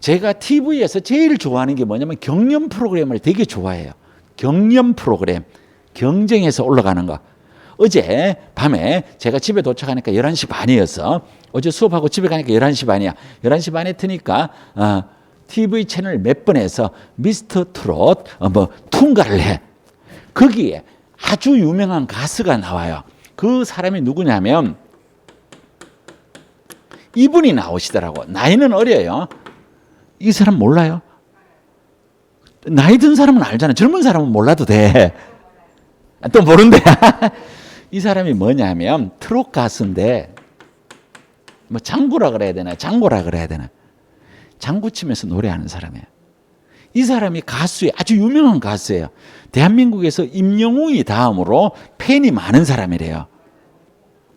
제가 TV에서 제일 좋아하는 게 뭐냐면 경연 프로그램을 되게 좋아해요. 경연 프로그램. 경쟁에서 올라가는 거. 어제 밤에 제가 집에 도착하니까 11시 반이었어. 어제 수업하고 집에 가니까 11시 반이야. 11시 반에 트니까 TV 채널 몇 번에서 미스터 트롯 통과를 해. 거기에 아주 유명한 가수가 나와요. 그 사람이 누구냐면 이분이 나오시더라고. 나이는 어려요. 이 사람 몰라요? 나이 든 사람은 알잖아요. 젊은 사람은 몰라도 돼. 또 모른대. 이 사람이 뭐냐면 트롯 가수인데 뭐 장구라 그래야 되나 장고라 그래야 되나 장구 치면서 노래하는 사람이에요. 이 사람이 가수예요. 아주 유명한 가수예요. 대한민국에서 임영웅이 다음으로 팬이 많은 사람이래요.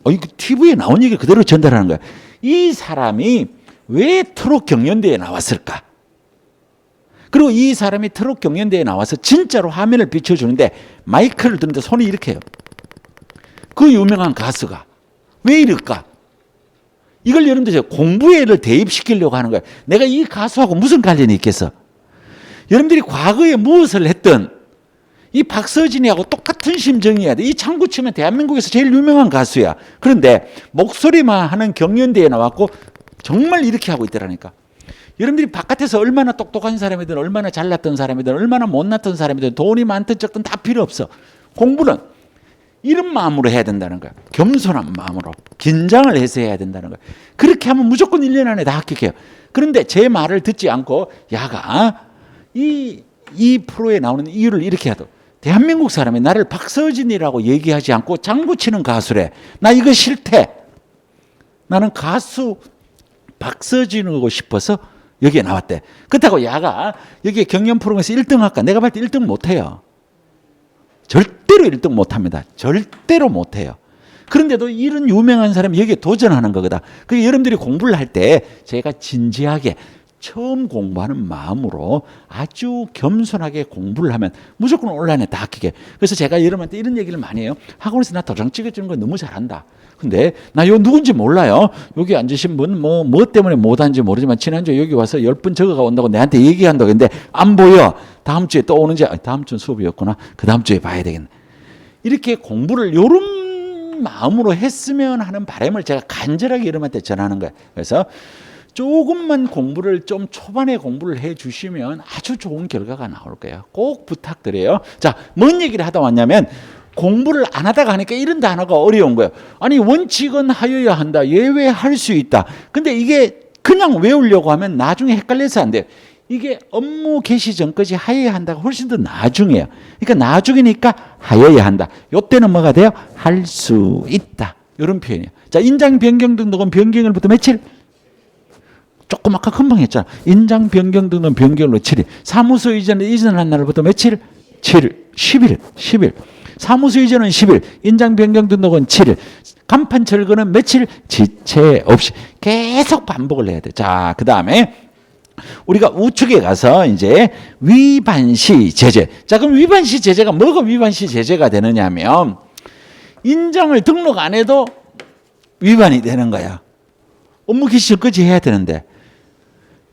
이거 TV에 나온 얘기를 그대로 전달하는 거예요. 이 사람이 왜 트롯 경연대회에 나왔을까? 그리고 이 사람이 트롯 경연대회에 나와서 진짜로 화면을 비춰주는데 마이크를 드는데 손이 이렇게 해요. 그 유명한 가수가 왜 이럴까? 이걸 여러분들 공부에를 대입시키려고 하는 거예요. 내가 이 가수하고 무슨 관련이 있겠어? 여러분들이 과거에 무엇을 했든 이 박서진이하고 똑같은 심정이야. 이 장구 치면 대한민국에서 제일 유명한 가수야. 그런데 목소리만 하는 경연대회에 나왔고 정말 이렇게 하고 있더라니까. 여러분들이 바깥에서 얼마나 똑똑한 사람이든 얼마나 잘났던 사람이든 얼마나 못났던 사람이든 돈이 많든 적든 다 필요 없어. 공부는 이런 마음으로 해야 된다는 거야. 겸손한 마음으로. 긴장을 해서 해야 된다는 거야. 그렇게 하면 무조건 1년 안에 다 합격해요. 그런데 제 말을 듣지 않고 야가 이 프로에 나오는 이유를 이렇게 하도 대한민국 사람이 나를 박서진이라고 얘기하지 않고 장구 치는 가수래. 나 이거 싫대. 나는 가수 박서진이고 싶어서 여기에 나왔대. 그렇다고 야가 여기에 경연 프로그램에서 1등 할까? 내가 볼 때 1등 못해요. 절대로 1등 못합니다. 절대로 못해요. 그런데도 이런 유명한 사람이 여기에 도전하는 거거든. 그러니까 여러분들이 공부를 할 때 제가 진지하게 처음 공부하는 마음으로 아주 겸손하게 공부를 하면 무조건 온라인에 다 합격해. 그래서 제가 여러분한테 이런 얘기를 많이 해요. 학원에서 나 도장 찍어주는 거 너무 잘한다. 근데 나 요 누군지 몰라요. 여기 앉으신 분 뭐 때문에 못 왔는지 모르지만 지난주에 여기 와서 10분 적어가 온다고 내한테 얘기한다고 했는데 안 보여. 다음 주에 또 오는지, 다음 주는 수업이었구나. 그 다음 주에 봐야 되겠네. 이렇게 공부를 요런 마음으로 했으면 하는 바람을 제가 간절하게 여러분한테 전하는 거예요. 그래서 조금만 공부를 좀 초반에 공부를 해 주시면 아주 좋은 결과가 나올 거예요. 꼭 부탁드려요. 자, 뭔 얘기를 하다 왔냐면 공부를 안 하다가 하니까 이런 단어가 어려운 거예요. 아니, 원칙은 하여야 한다. 예외할 수 있다. 근데 이게 그냥 외우려고 하면 나중에 헷갈려서 안 돼요. 이게 업무 개시 전까지 하여야 한다가 훨씬 더 나중이에요. 그러니까 나중이니까 하여야 한다. 요때는 뭐가 돼요? 할 수 있다. 이런 표현이에요. 자, 인장 변경 등록은 변경일부터 며칠? 조금 아까 금방 했잖아. 인장 변경 등록 변경으로 7일. 사무소 이전한 날부터 며칠? 7일. 10일. 사무소 이전은 10일. 인장 변경 등록은 7일. 간판 철거는 며칠? 지체 없이. 계속 반복을 해야 돼. 자, 그 다음에 우리가 우측에 가서 이제 위반시 제재. 자, 그럼 위반시 제재가 뭐가 위반시 제재가 되느냐 하면 인장을 등록 안 해도 위반이 되는 거야. 업무 개시 전까지 해야 되는데.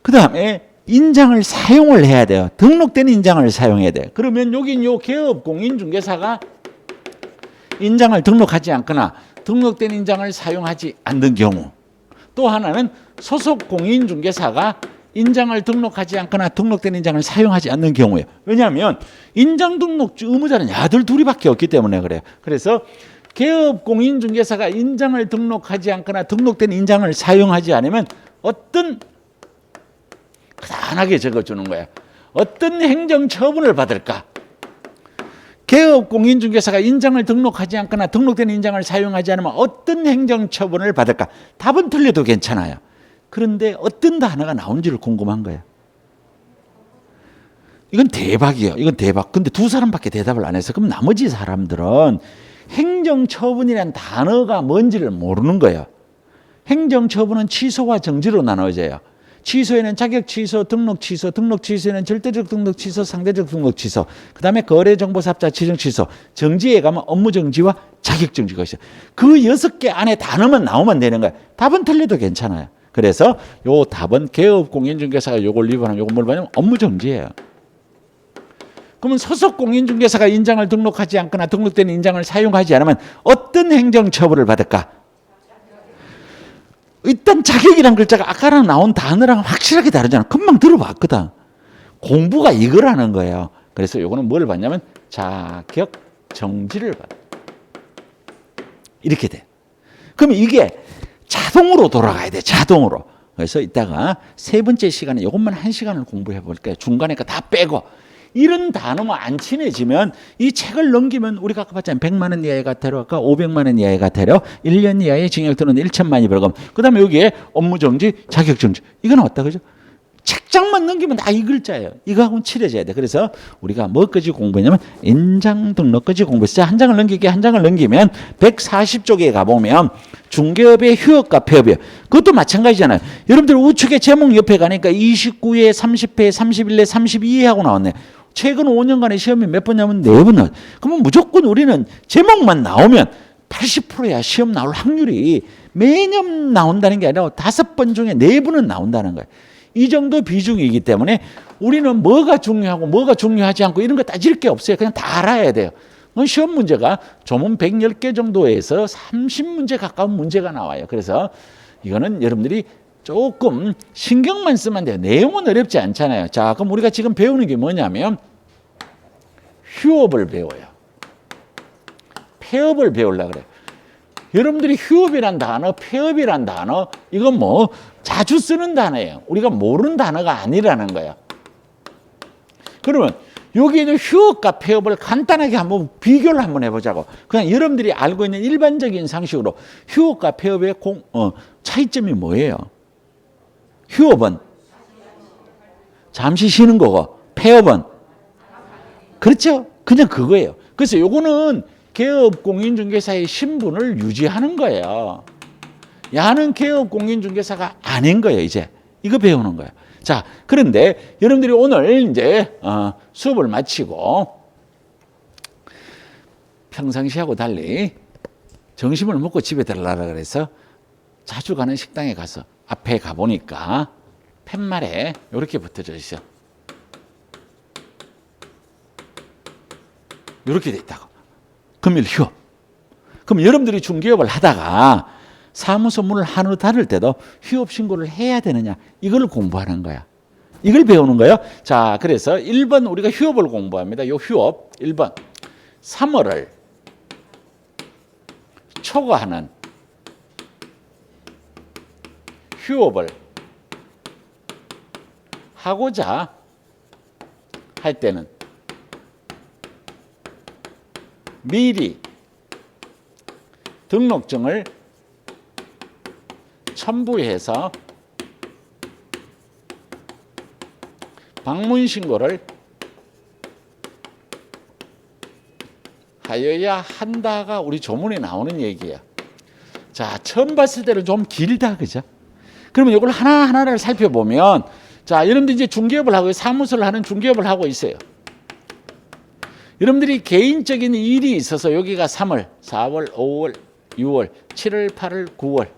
그 다음에 인장을 사용을 해야 돼요. 등록된 인장을 사용해야 돼요. 그러면 여긴 요 개업 공인중개사가 인장을 등록하지 않거나 등록된 인장을 사용하지 않는 경우, 또 하나는 소속 공인중개사가 인장을 등록하지 않거나 등록된 인장을 사용하지 않는 경우예요. 왜냐하면 인장 등록 의무자는 아들 둘이밖에 없기 때문에 그래요. 그래서 개업 공인중개사가 인장을 등록하지 않거나 등록된 인장을 사용하지 않으면 어떤 간단하게 적어주는 거야. 어떤 행정처분을 받을까? 개업 공인중개사가 인장을 등록하지 않거나 등록된 인장을 사용하지 않으면 어떤 행정처분을 받을까? 답은 틀려도 괜찮아요. 그런데 어떤 단어가 나온지를 궁금한 거예요. 이건 대박이에요. 이건 대박. 근데 두 사람밖에 대답을 안 해서 그럼 나머지 사람들은 행정처분이라는 단어가 뭔지를 모르는 거예요. 행정처분은 취소와 정지로 나눠져요. 취소에는 자격 취소, 등록 취소, 등록 취소에는 절대적 등록 취소, 상대적 등록 취소, 그 다음에 거래정보사업자 지정 취소, 정지에 가면 업무 정지와 자격 정지가 있어요. 그 6개 안에 단어만 나오면 되는 거예요. 답은 틀려도 괜찮아요. 그래서 요 답은 개업 공인중개사가 요걸 위반하면 요걸 뭘 받냐면 업무 정지예요. 그러면 소속 공인중개사가 인장을 등록하지 않거나 등록된 인장을 사용하지 않으면 어떤 행정처벌을 받을까? 일단 자격이란 글자가 아까랑 나온 단어랑 확실하게 다르잖아. 금방 들어봤거든. 공부가 이거라는 거예요. 그래서 요거는 뭘 받냐면 자격 정지를 받아. 이렇게 돼. 그러면 이게 자동으로 돌아가야 돼. 자동으로. 그래서 이따가 세 번째 시간에 이것만 1시간을 공부해 볼게요. 중간에 거 다 빼고. 이런 단어만 안 친해지면 이 책을 넘기면 우리가 아까 봤잖아요. 100만 원 이하의 과태료, 아까 500만 원 이하의 과태료, 1년 이하의 징역 또는 1천만이 벌금. 그 다음에 여기에 업무정지, 자격정지. 이건 어따 그죠? 책장만 넘기면 다 이 글자예요. 이거하고는 칠해져야 돼. 그래서 우리가 뭐까지 공부했냐면 인장 등록까지 공부했어요. 한 장을 넘기게 한 장을 넘기면 140쪽에 가보면 중개업의 휴업과 폐업이에요. 그것도 마찬가지잖아요. 여러분들 우측에 제목 옆에 가니까 29회, 30회, 31회, 32회 하고 나왔네. 최근 5년간의 시험이 몇 번이냐면 4번. 그러면 무조건 우리는 제목만 나오면 80%야 시험 나올 확률이 매년 나온다는 게 아니라 5번 중에 4번은 나온다는 거예요. 이 정도 비중이기 때문에 우리는 뭐가 중요하고 뭐가 중요하지 않고 이런 거 따질 게 없어요. 그냥 다 알아야 돼요. 시험 문제가 조문 110개 정도에서 30문제 가까운 문제가 나와요. 그래서 이거는 여러분들이 조금 신경만 쓰면 돼요. 내용은 어렵지 않잖아요. 자, 그럼 우리가 지금 배우는 게 뭐냐면 휴업을 배워요. 폐업을 배우려고 그래요. 여러분들이 휴업이란 단어, 폐업이란 단어, 이건 뭐 자주 쓰는 단어예요. 우리가 모르는 단어가 아니라는 거예요. 그러면 여기에는 휴업과 폐업을 간단하게 한번 비교를 한번 해보자고. 그냥 여러분들이 알고 있는 일반적인 상식으로 휴업과 폐업의 차이점이 뭐예요? 휴업은 잠시 쉬는 거고 폐업은 그렇죠? 그냥 그거예요. 그래서 요거는 개업 공인중개사의 신분을 유지하는 거예요. 야는 개업 공인중개사가 아닌 거예요, 이제. 이거 배우는 거예요. 자, 그런데 여러분들이 오늘 이제 수업을 마치고 평상시하고 달리 점심을 먹고 집에 들어가라 그래서 자주 가는 식당에 가서 앞에 가보니까 팻말에 이렇게 붙어져 있어. 이렇게 돼 있다고. 금일 휴업. 그럼 여러분들이 중개업을 하다가 사무소 문을 한우 닫을 때도 휴업 신고를 해야 되느냐? 이걸 공부하는 거야. 이걸 배우는 거예요. 자, 그래서 1번 우리가 휴업을 공부합니다. 요 휴업 1번 3월을 초과하는 휴업을 하고자 할 때는 미리 등록증을 첨부해서 방문 신고를 하여야 한다가 우리 조문에 나오는 얘기야. 자, 처음 봤을 때는 좀 길다, 그죠? 그러면 이걸 하나하나를 살펴보면, 자, 여러분들 이제 중개업을 하고 사무소를 하는 중개업을 하고 있어요. 여러분들이 개인적인 일이 있어서 여기가 3월, 4월, 5월, 6월, 7월, 8월, 9월,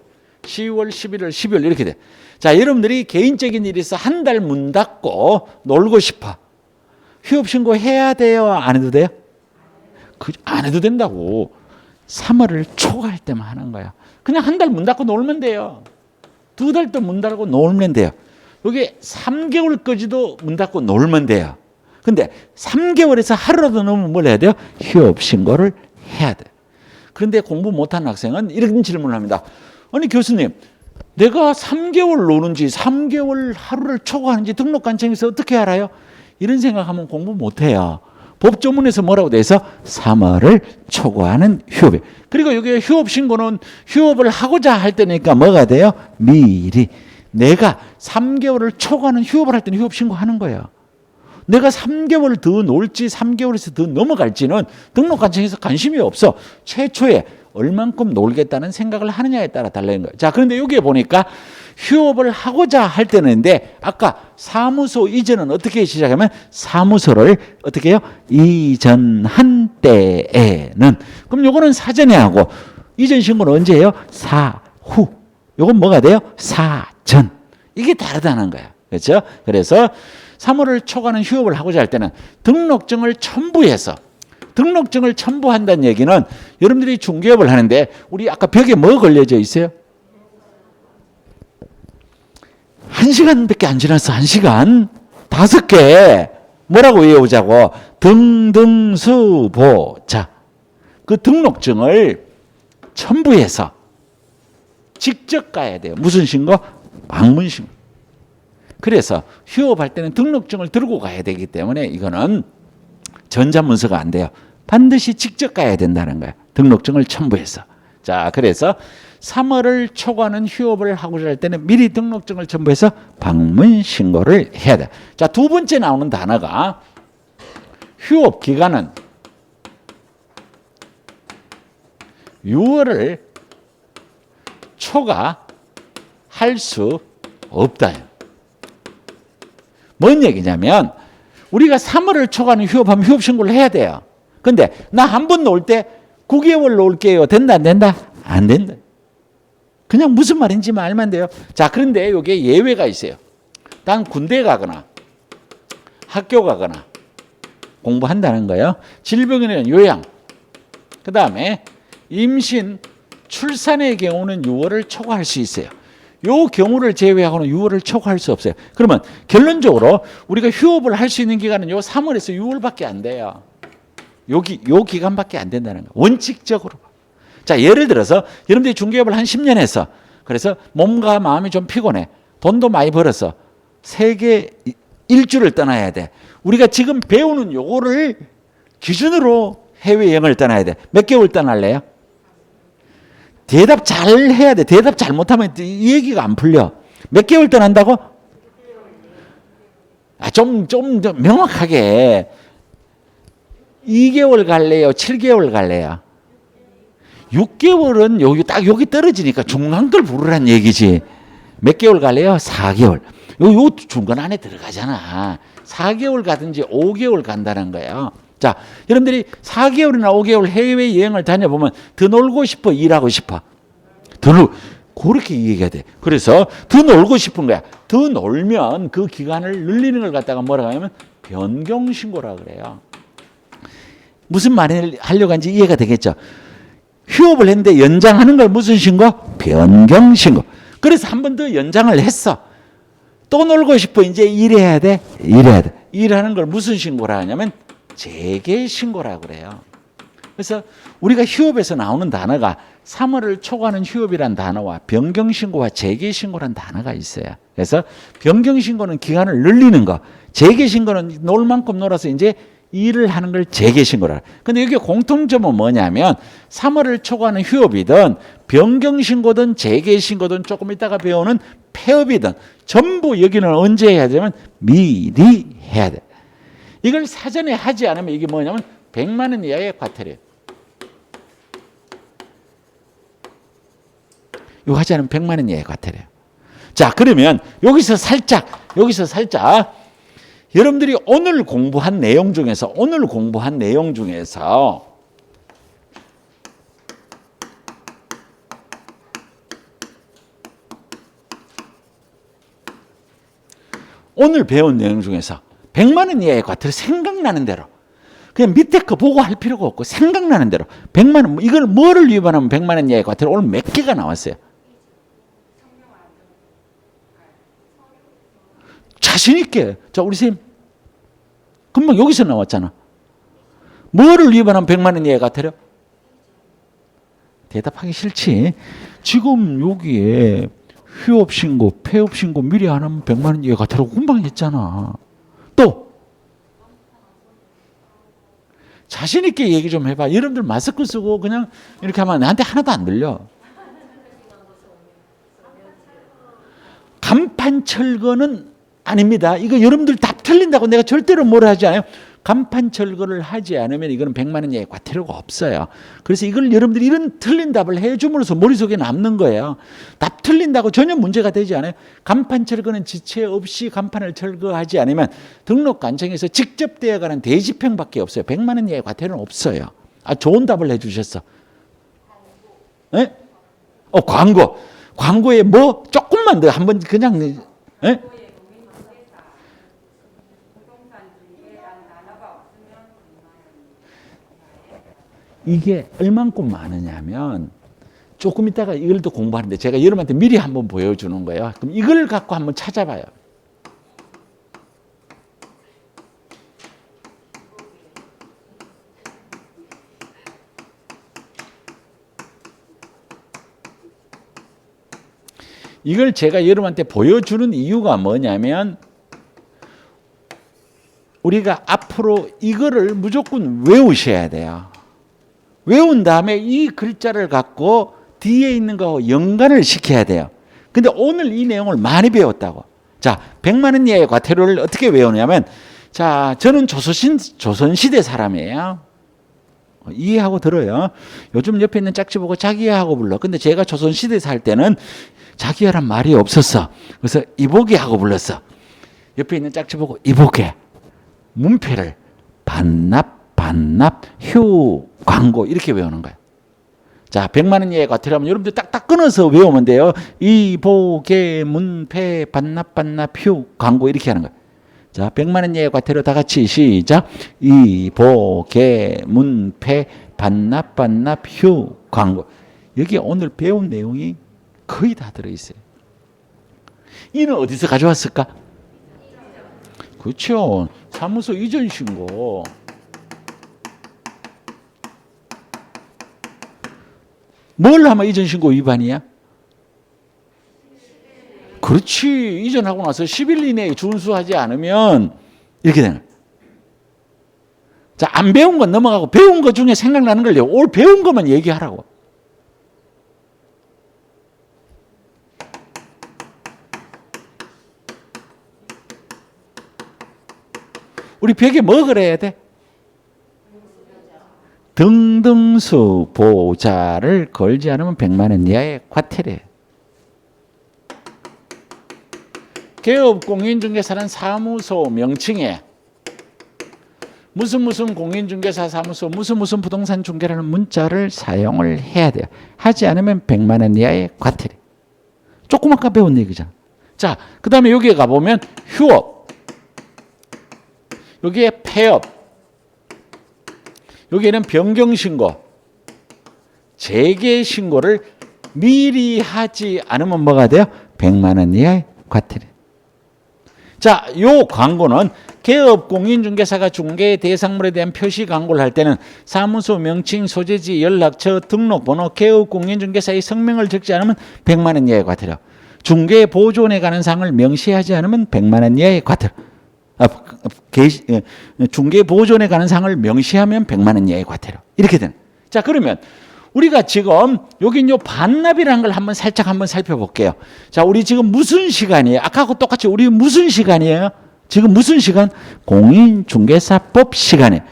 10월, 11월, 12월 이렇게 돼. 자, 여러분들이 개인적인 일이 있어 한 달 문 닫고 놀고 싶어. 휴업 신고 해야 돼요? 안 해도 돼요? 안 해도 된다고. 3월을 초과할 때만 하는 거야. 그냥 한 달 문 닫고 놀면 돼요. 2달 또 문 닫고 놀면 돼요. 여기 3개월까지도 문 닫고 놀면 돼요. 근데 3개월에서 하루라도 넘으면 뭘 해야 돼요? 휴업 신고를 해야 돼. 그런데 공부 못하는 학생은 이런 질문을 합니다. 아니 교수님, 내가 3개월 노는지 3개월 하루를 초과하는지 등록관청에서 어떻게 알아요? 이런 생각하면 공부 못해요. 법조문에서 뭐라고 돼 있어? 3월을 초과하는 휴업이. 그리고 여기 휴업 신고는 휴업을 하고자 할 때니까 뭐가 돼요? 미리. 내가 3개월을 초과하는 휴업을 할 때는 휴업 신고하는 거예요. 내가 3개월 더 놀지 3개월에서 더 넘어갈지는 등록관청에서 관심이 없어. 최초에 얼만큼 놀겠다는 생각을 하느냐에 따라 달라는 거예요. 자, 그런데 여기에 보니까 휴업을 하고자 할 때는데 아까 사무소 이전은 어떻게 시작하면 사무소를 어떻게 해요? 이전한 때에는. 그럼 요거는 사전에 하고 이전 신고는 언제 해요? 사후. 요건 뭐가 돼요? 사전. 이게 다르다는 거야. 그렇죠? 그래서 3월을 초과하는 휴업을 하고자 할 때는 등록증을 첨부해서 등록증을 첨부한다는 얘기는 여러분들이 중개업을 하는데 우리 아까 벽에 뭐 걸려져 있어요? 1시간밖에 안 지났어. 1시간. 5개. 뭐라고 외우자고? 등등수보자. 그 등록증을 첨부해서 직접 가야 돼요. 무슨 신고? 방문 신고. 그래서 휴업할 때는 등록증을 들고 가야 되기 때문에 이거는 전자문서가 안 돼요. 반드시 직접 가야 된다는 거야. 등록증을 첨부해서. 자, 그래서 3월을 초과하는 휴업을 하고자 할 때는 미리 등록증을 첨부해서 방문 신고를 해야 돼. 자, 두 번째 나오는 단어가 휴업 기간은 6월을 초과할 수 없다. 뭔 얘기냐면 우리가 3월을 초과하는 휴업하면 휴업 신고를 해야 돼요. 근데 나 한 번 놀 때 9개월 놀게요. 된다 안 된다? 안 된다. 그냥 무슨 말인지 알면 돼요. 자, 그런데 여기에 예외가 있어요. 단 군대 가거나 학교 가거나 공부한다는 거예요. 질병이나 요양, 그 다음에 임신, 출산의 경우는 6월을 초과할 수 있어요. 요 경우를 제외하고는 6월을 초과할 수 없어요. 그러면 결론적으로 우리가 휴업을 할 수 있는 기간은 요 3월에서 6월밖에 안 돼요. 요 기간밖에 안 된다는 거예요. 원칙적으로. 자, 예를 들어서 여러분들이 중개업을 한 10년 했어. 그래서 몸과 마음이 좀 피곤해. 돈도 많이 벌었어. 세계 일주를 떠나야 돼. 우리가 지금 배우는 요거를 기준으로 해외여행을 떠나야 돼. 몇 개월 떠날래요? 대답 잘 해야 돼. 대답 잘못하면 이 얘기가 안 풀려. 몇 개월 떠난다고? 좀 명확하게. 2개월 갈래요? 7개월 갈래요? 6개월은 여기 떨어지니까 중간 걸 부르란 얘기지. 몇 개월 갈래요? 4개월. 요 중간 안에 들어가잖아. 4개월 가든지 5개월 간다는 거예요. 자, 여러분들이 4개월이나 5개월 해외여행을 다녀보면 더 놀고 싶어, 일하고 싶어? 그렇게 얘기해야 돼. 그래서 더 놀고 싶은 거야. 더 놀면 그 기간을 늘리는 걸 갖다가 뭐라고 하냐면 변경신고라고 그래요. 무슨 말을 하려고 하는지 이해가 되겠죠? 휴업을 했는데 연장하는 걸 무슨 신고? 변경신고. 그래서 한 번 더 연장을 했어. 또 놀고 싶어. 이제 일해야 돼. 일해야 돼. 일하는 걸 무슨 신고라 하냐면 재개신고라고 그래요. 그래서 우리가 휴업에서 나오는 단어가 3월을 초과하는 휴업이란 단어와 변경신고와 재개신고란 단어가 있어요. 그래서 변경신고는 기간을 늘리는 거, 재개신고는 놀 만큼 놀아서 이제 일을 하는 걸 재개신고라. 근데 여기 공통점은 뭐냐면 3월을 초과하는 휴업이든 변경신고든 재개신고든 조금 이따가 배우는 폐업이든 전부 여기는 언제 해야 되냐면 미리 해야 돼. 이걸 사전에 하지 않으면 이게 뭐냐면 100만 원 이하의 과태료. 이거 하지 않으면 100만 원 이하의 과태료. 자, 그러면 여기서 살짝 여러분들이 오늘 공부한 내용 중에서 오늘 배운 내용 중에서 100만 원 이하의 과태료 생각나는 대로 그냥 밑에 거 보고 할 필요가 없고 생각나는 대로 100만 원, 이걸 뭐를 위반하면 100만 원 이하의 과태료 오늘 몇 개가 나왔어요? 자신 있게. 자, 우리 선생님 금방 여기서 나왔잖아. 뭐를 위반하면 100만 원 이하의 과태료? 대답하기 싫지. 지금 여기에 휴업신고, 폐업신고 미리 안 하면 100만 원 이하의 과태료 금방 했잖아. 또 자신 있게 얘기 좀 해봐. 여러분들 마스크 쓰고 그냥 이렇게 하면 나한테 하나도 안 들려. 간판 철거는 아닙니다. 이거 여러분들 답 틀린다고 내가 절대로 뭐라 하지 않아요. 간판 철거를 하지 않으면 이거는 100만 원 이하의 과태료가 없어요. 그래서 이걸 여러분들이 이런 틀린 답을 해줌으로써 머릿속에 남는 거예요. 답 틀린다고 전혀 문제가 되지 않아요. 간판 철거는 지체 없이 간판을 철거하지 않으면 등록관청에서 직접 되어가는 대집행밖에 없어요. 100만 원 이하의 과태료는 없어요. 아, 좋은 답을 해주셨어. 네? 광고에 뭐 조금만 더 한번 그냥 네? 이게 얼만큼 많으냐면 조금 있다가 이걸 또 공부하는데 제가 여러분한테 미리 한번 보여주는 거예요. 그럼 이걸 갖고 한번 찾아봐요. 이걸 제가 여러분한테 보여주는 이유가 뭐냐면 우리가 앞으로 이거를 무조건 외우셔야 돼요. 외운 다음에 이 글자를 갖고 뒤에 있는 거하고 연관을 시켜야 돼요. 근데 오늘 이 내용을 많이 배웠다고. 자, 100만 원 이하의 과태료를 어떻게 외우냐면 자, 저는 조선시대 사람이에요. 이해하고 들어요. 요즘 옆에 있는 짝지 보고 자기야하고 불러. 근데 제가 조선시대 살 때는 자기야란 말이 없었어. 그래서 이보게 하고 불렀어. 옆에 있는 짝지 보고 이보게. 문패를 반납, 휴, 광고 이렇게 외우는 거예요. 자, 100만 원 이하의 과태료하면 여러분들 딱딱 끊어서 외우면 돼요. 이보게, 문패, 반납, 휴, 광고 이렇게 하는 거예요. 자, 100만 원 이하의 과태료 다 같이 시작. 이보게, 문패, 반납, 휴, 광고. 여기 오늘 배운 내용이 거의 다 들어있어요. 이는 어디서 가져왔을까? 그렇죠. 사무소 이전 신고. 뭘 하면 이전 신고 위반이야? 그렇지. 이전하고 나서 10일 이내에 준수하지 않으면 이렇게 되는 거예요. 자, 안 배운 건 넘어가고 배운 것 중에 생각나는 걸 오늘 배운 것만 얘기하라고. 우리 벽에 뭐 그래야 돼? 등등수 보자를 걸지 않으면 100만 원 이하의 과태료. 개업 공인중개사는 사무소 명칭에 무슨 무슨 공인중개사 사무소 무슨 부동산 중개라는 문자를 사용을 해야 돼요. 하지 않으면 100만 원 이하의 과태료. 조금 아까 배운 얘기잖아. 자, 그 다음에 여기에 가보면 휴업, 여기에 폐업, 여기에는 변경신고, 재개신고를 미리 하지 않으면 뭐가 돼요? 100만 원 이하의 과태료. 자, 요 광고는 개업 공인중개사가 중개 대상물에 대한 표시 광고를 할 때는 사무소 명칭, 소재지, 연락처, 등록번호, 개업 공인중개사의 성명을 적지 않으면 100만 원 이하의 과태료. 중개 보존에 관한 사항을 명시하지 않으면 100만 원 이하의 과태료. 중개 보존에 관한 사항을 명시하면 100만 원 이하의 과태료. 이렇게 되는. 자, 그러면 우리가 지금 여기 요 반납이라는 걸 한번 살펴볼게요. 자, 우리 지금 무슨 시간이에요? 아까하고 똑같이 우리 무슨 시간이에요? 지금 무슨 시간? 공인중개사법 시간에.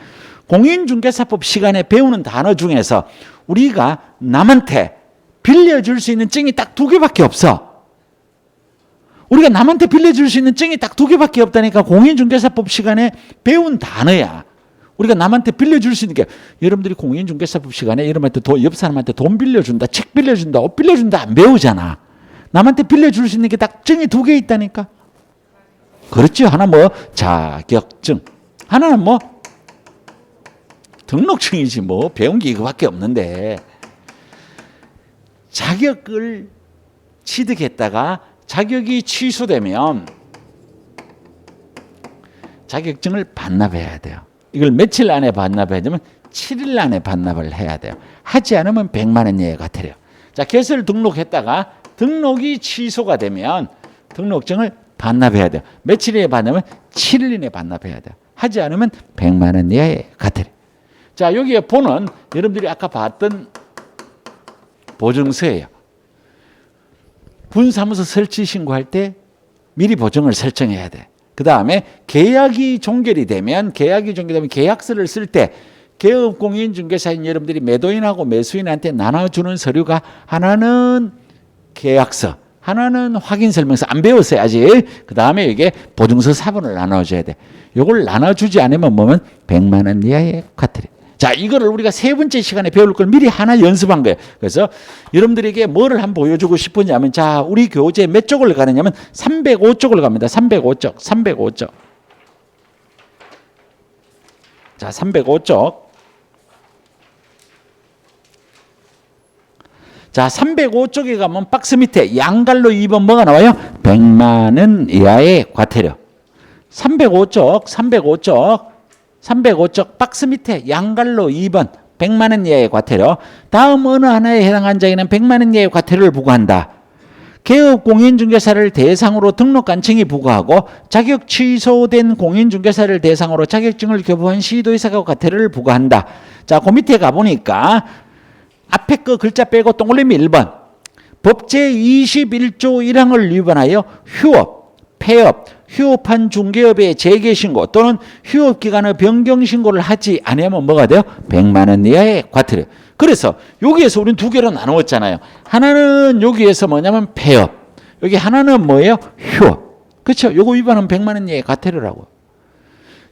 공인중개사법 시간에 배우는 단어 중에서 우리가 남한테 빌려줄 수 있는 증이 딱 2개밖에 없어. 우리가 남한테 빌려줄 수 있는 증이 딱 2개밖에 없다니까. 공인중개사법 시간에 배운 단어야. 우리가 남한테 빌려줄 수 있는 게, 여러분들이 공인중개사법 시간에 여러분한테 옆 사람한테 돈 빌려준다, 책 빌려준다, 옷 빌려준다 안 배우잖아. 남한테 빌려줄 수 있는 게 딱 증이 2개 있다니까. 그렇죠. 하나 뭐 자격증, 하나는 뭐 등록증이지 뭐 배운 게 이거밖에 없는데, 자격을 취득했다가 자격이 취소되면 자격증을 반납해야 돼요. 이걸 며칠 안에 반납해야 되면 7일 안에 반납을 해야 돼요. 하지 않으면 100만 원 이하의 과태료. 자, 개설 등록했다가 등록이 취소가 되면 등록증을 반납해야 돼요. 며칠에 반납하면 7일 이내에 반납해야 돼요. 하지 않으면 100만 원 이하의 과태료. 자, 여기에 보는 여러분들이 아까 봤던 보증서예요. 분사무소 설치 신고할 때 미리 보증을 설정해야 돼. 그 다음에 계약이 종결이 되면 계약서를 쓸 때 개업공인중개사인 여러분들이 매도인하고 매수인한테 나눠주는 서류가 하나는 계약서, 하나는 확인설명서. 안 배웠어요 아직. 그 다음에 이게 보증서 4번을 나눠줘야 돼. 이걸 나눠주지 않으면 뭐면 100만 원 이하의 과태료. 자, 이거를 우리가 3번째 시간에 배울 걸 미리 하나 연습한 거예요. 그래서 여러분들에게 뭐를 한번 보여주고 싶으냐면, 자, 우리 교재 몇 쪽을 가느냐면 305쪽을 갑니다. 305쪽, 305쪽. 자, 305쪽. 자, 305쪽에 가면 박스 밑에 양갈로 2번 뭐가 나와요? 100만 원 이하의 과태료. 305쪽, 305쪽 박스 밑에 양갈로 2번 100만 원 이하의 과태료. 다음 어느 하나에 해당한 자에게는 100만 원 이하의 과태료를 부과한다. 개업 공인중개사를 대상으로 등록한 층이 부과하고 자격 취소된 공인중개사를 대상으로 자격증을 교부한 시도의사가 과태료를 부과한다. 자, 그 밑에 가보니까 앞에 거 글자 빼고 동그라미 1번. 법 제21조 1항을 위반하여 휴업, 폐업, 휴업한 중개업의 재개신고 또는 휴업기간의 변경신고를 하지 않으면 뭐가 돼요? 100만 원 이하의 과태료. 그래서 여기에서 우리는 2개로 나누었잖아요. 하나는 여기에서 뭐냐면 폐업, 여기 하나는 뭐예요? 휴업. 그렇죠? 요거 위반하면 100만 원 이하의 과태료라고.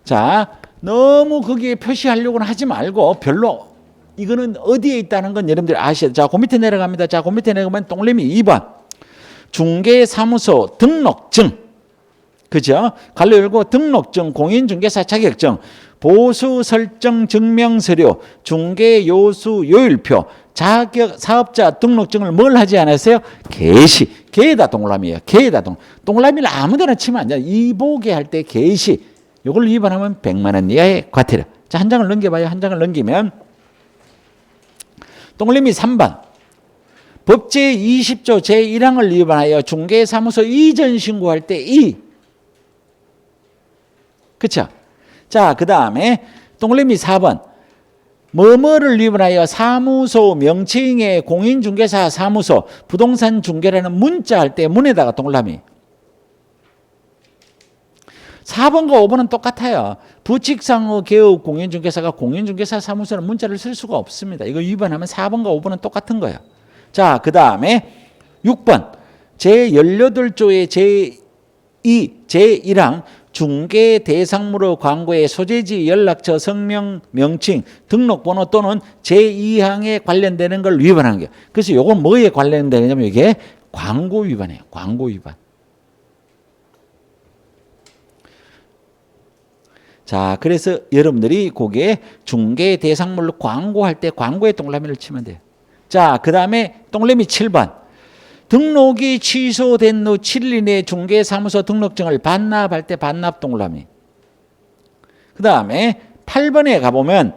자, 너무 거기에 표시하려고는 하지 말고 별로 이거는 어디에 있다는 건 여러분들이 아셔야 돼요. 자, 그 밑에 내려갑니다. 자, 그 밑에 내려가면 동그라미 2번. 중개사무소 등록증. 그죠? 갈로 열고 등록증, 공인중개사 자격증, 보수 설정 증명서류, 중개요수 요율표, 자격 사업자 등록증을 뭘 하지 않았어요? 개시. 개에다 동그라미예요. 개에다 동그라미를 아무데나 치면 안 돼요. 이보게 할 때 개시. 이걸 위반하면 100만 원 이하의 과태료. 자, 한 장을 넘겨봐요. 한 장을 넘기면 동그라미 3번. 법 제20조 제1항을 위반하여 중개사무소 이전 신고할 때 이. 그렇죠? 자, 그 다음에 동그라미 4번. 뭐뭐를 위반하여 사무소 명칭의 공인중개사 사무소 부동산 중개라는 문자 할 때 문에다가 동그라미. 4번과 5번은 똑같아요. 부칙상의 개업 공인중개사가 공인중개사 사무소는 문자를 쓸 수가 없습니다. 이거 위반하면 4번과 5번은 똑같은 거예요. 자, 그 다음에 6번. 제18조의 제2, 제1항 중개 대상물의 광고의 소재지, 연락처, 성명, 명칭, 등록번호 또는 제2항에 관련되는 걸 위반한 거예요. 그래서 이건 뭐에 관련되냐면 이게 광고 위반이에요. 광고 위반. 자, 그래서 여러분들이 거기에 중개 대상물로 광고할 때 광고에 동그라미를 치면 돼요. 자, 그 다음에 동그라미 7번. 등록이 취소된 후 7일 이내에 중개사무소 등록증을 반납할 때 반납 동그라미. 그 다음에 8번에 가보면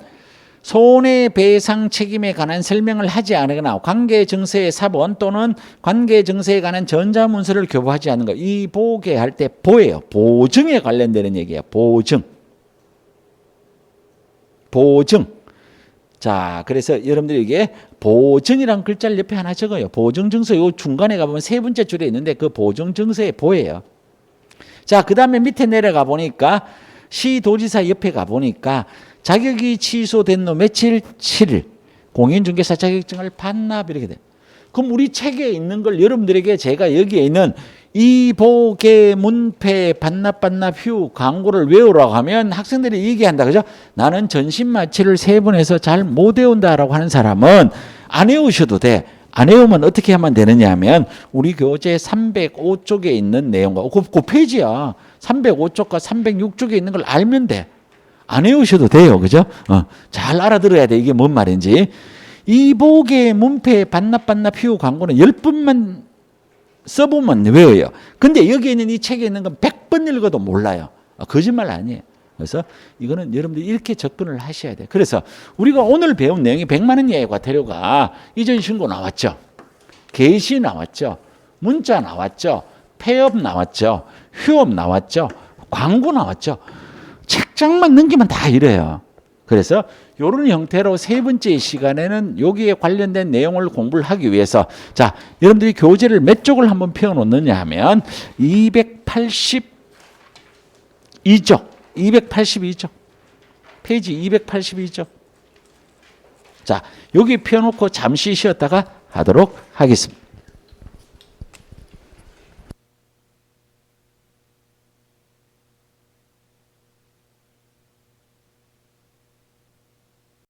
손해배상 책임에 관한 설명을 하지 않거나 관계증서의 사본 또는 관계증서에 관한 전자문서를 교부하지 않는 것. 이 보게할 때 보예요. 보증에 관련되는 얘기예요. 보증. 보증. 자, 그래서 여러분들이 이게 보증이란 글자를 옆에 하나 적어요. 보증증서 요 중간에 가보면 세 번째 줄에 있는데 그 보증증서의 보예요. 자, 그 다음에 밑에 내려가 보니까 시도지사 옆에 가보니까 자격이 취소된 후 며칠? 7일. 공인중개사 자격증을 반납 이렇게 돼. 그럼 우리 책에 있는 걸 여러분들에게 제가 여기에 있는 이보계 문패 반납 휴 광고를 외우라고 하면 학생들이 얘기한다. 그죠? 나는 전신 마취를 3번 해서 잘 못 외운다라고 하는 사람은 안 외우셔도 돼. 안 외우면 어떻게 하면 되느냐 하면 우리 교재 305쪽에 있는 내용과 그 페이지야. 305쪽과 306쪽에 있는 걸 알면 돼. 안 외우셔도 돼요. 그죠? 잘 알아들어야 돼. 이게 뭔 말인지. 이보계 문패 반납 휴 광고는 10번만 써보면 외워요. 근데 여기 있는 이 책에 있는 건 100번 읽어도 몰라요. 거짓말 아니에요. 그래서 이거는 여러분들이 이렇게 접근을 하셔야 돼요. 그래서 우리가 오늘 배운 내용이 100만 원 이하의 과태료가 이전 신고 나왔죠. 게시 나왔죠. 문자 나왔죠. 폐업 나왔죠. 휴업 나왔죠. 광고 나왔죠. 책장만 넘기면 다 이래요. 그래서 이런 형태로 세 번째 시간에는 여기에 관련된 내용을 공부를 하기 위해서 자, 여러분들이 교재를 몇 쪽을 한번 펴놓느냐 하면 282쪽 페이지 282쪽 자, 여기 펴놓고 잠시 쉬었다가 하도록 하겠습니다.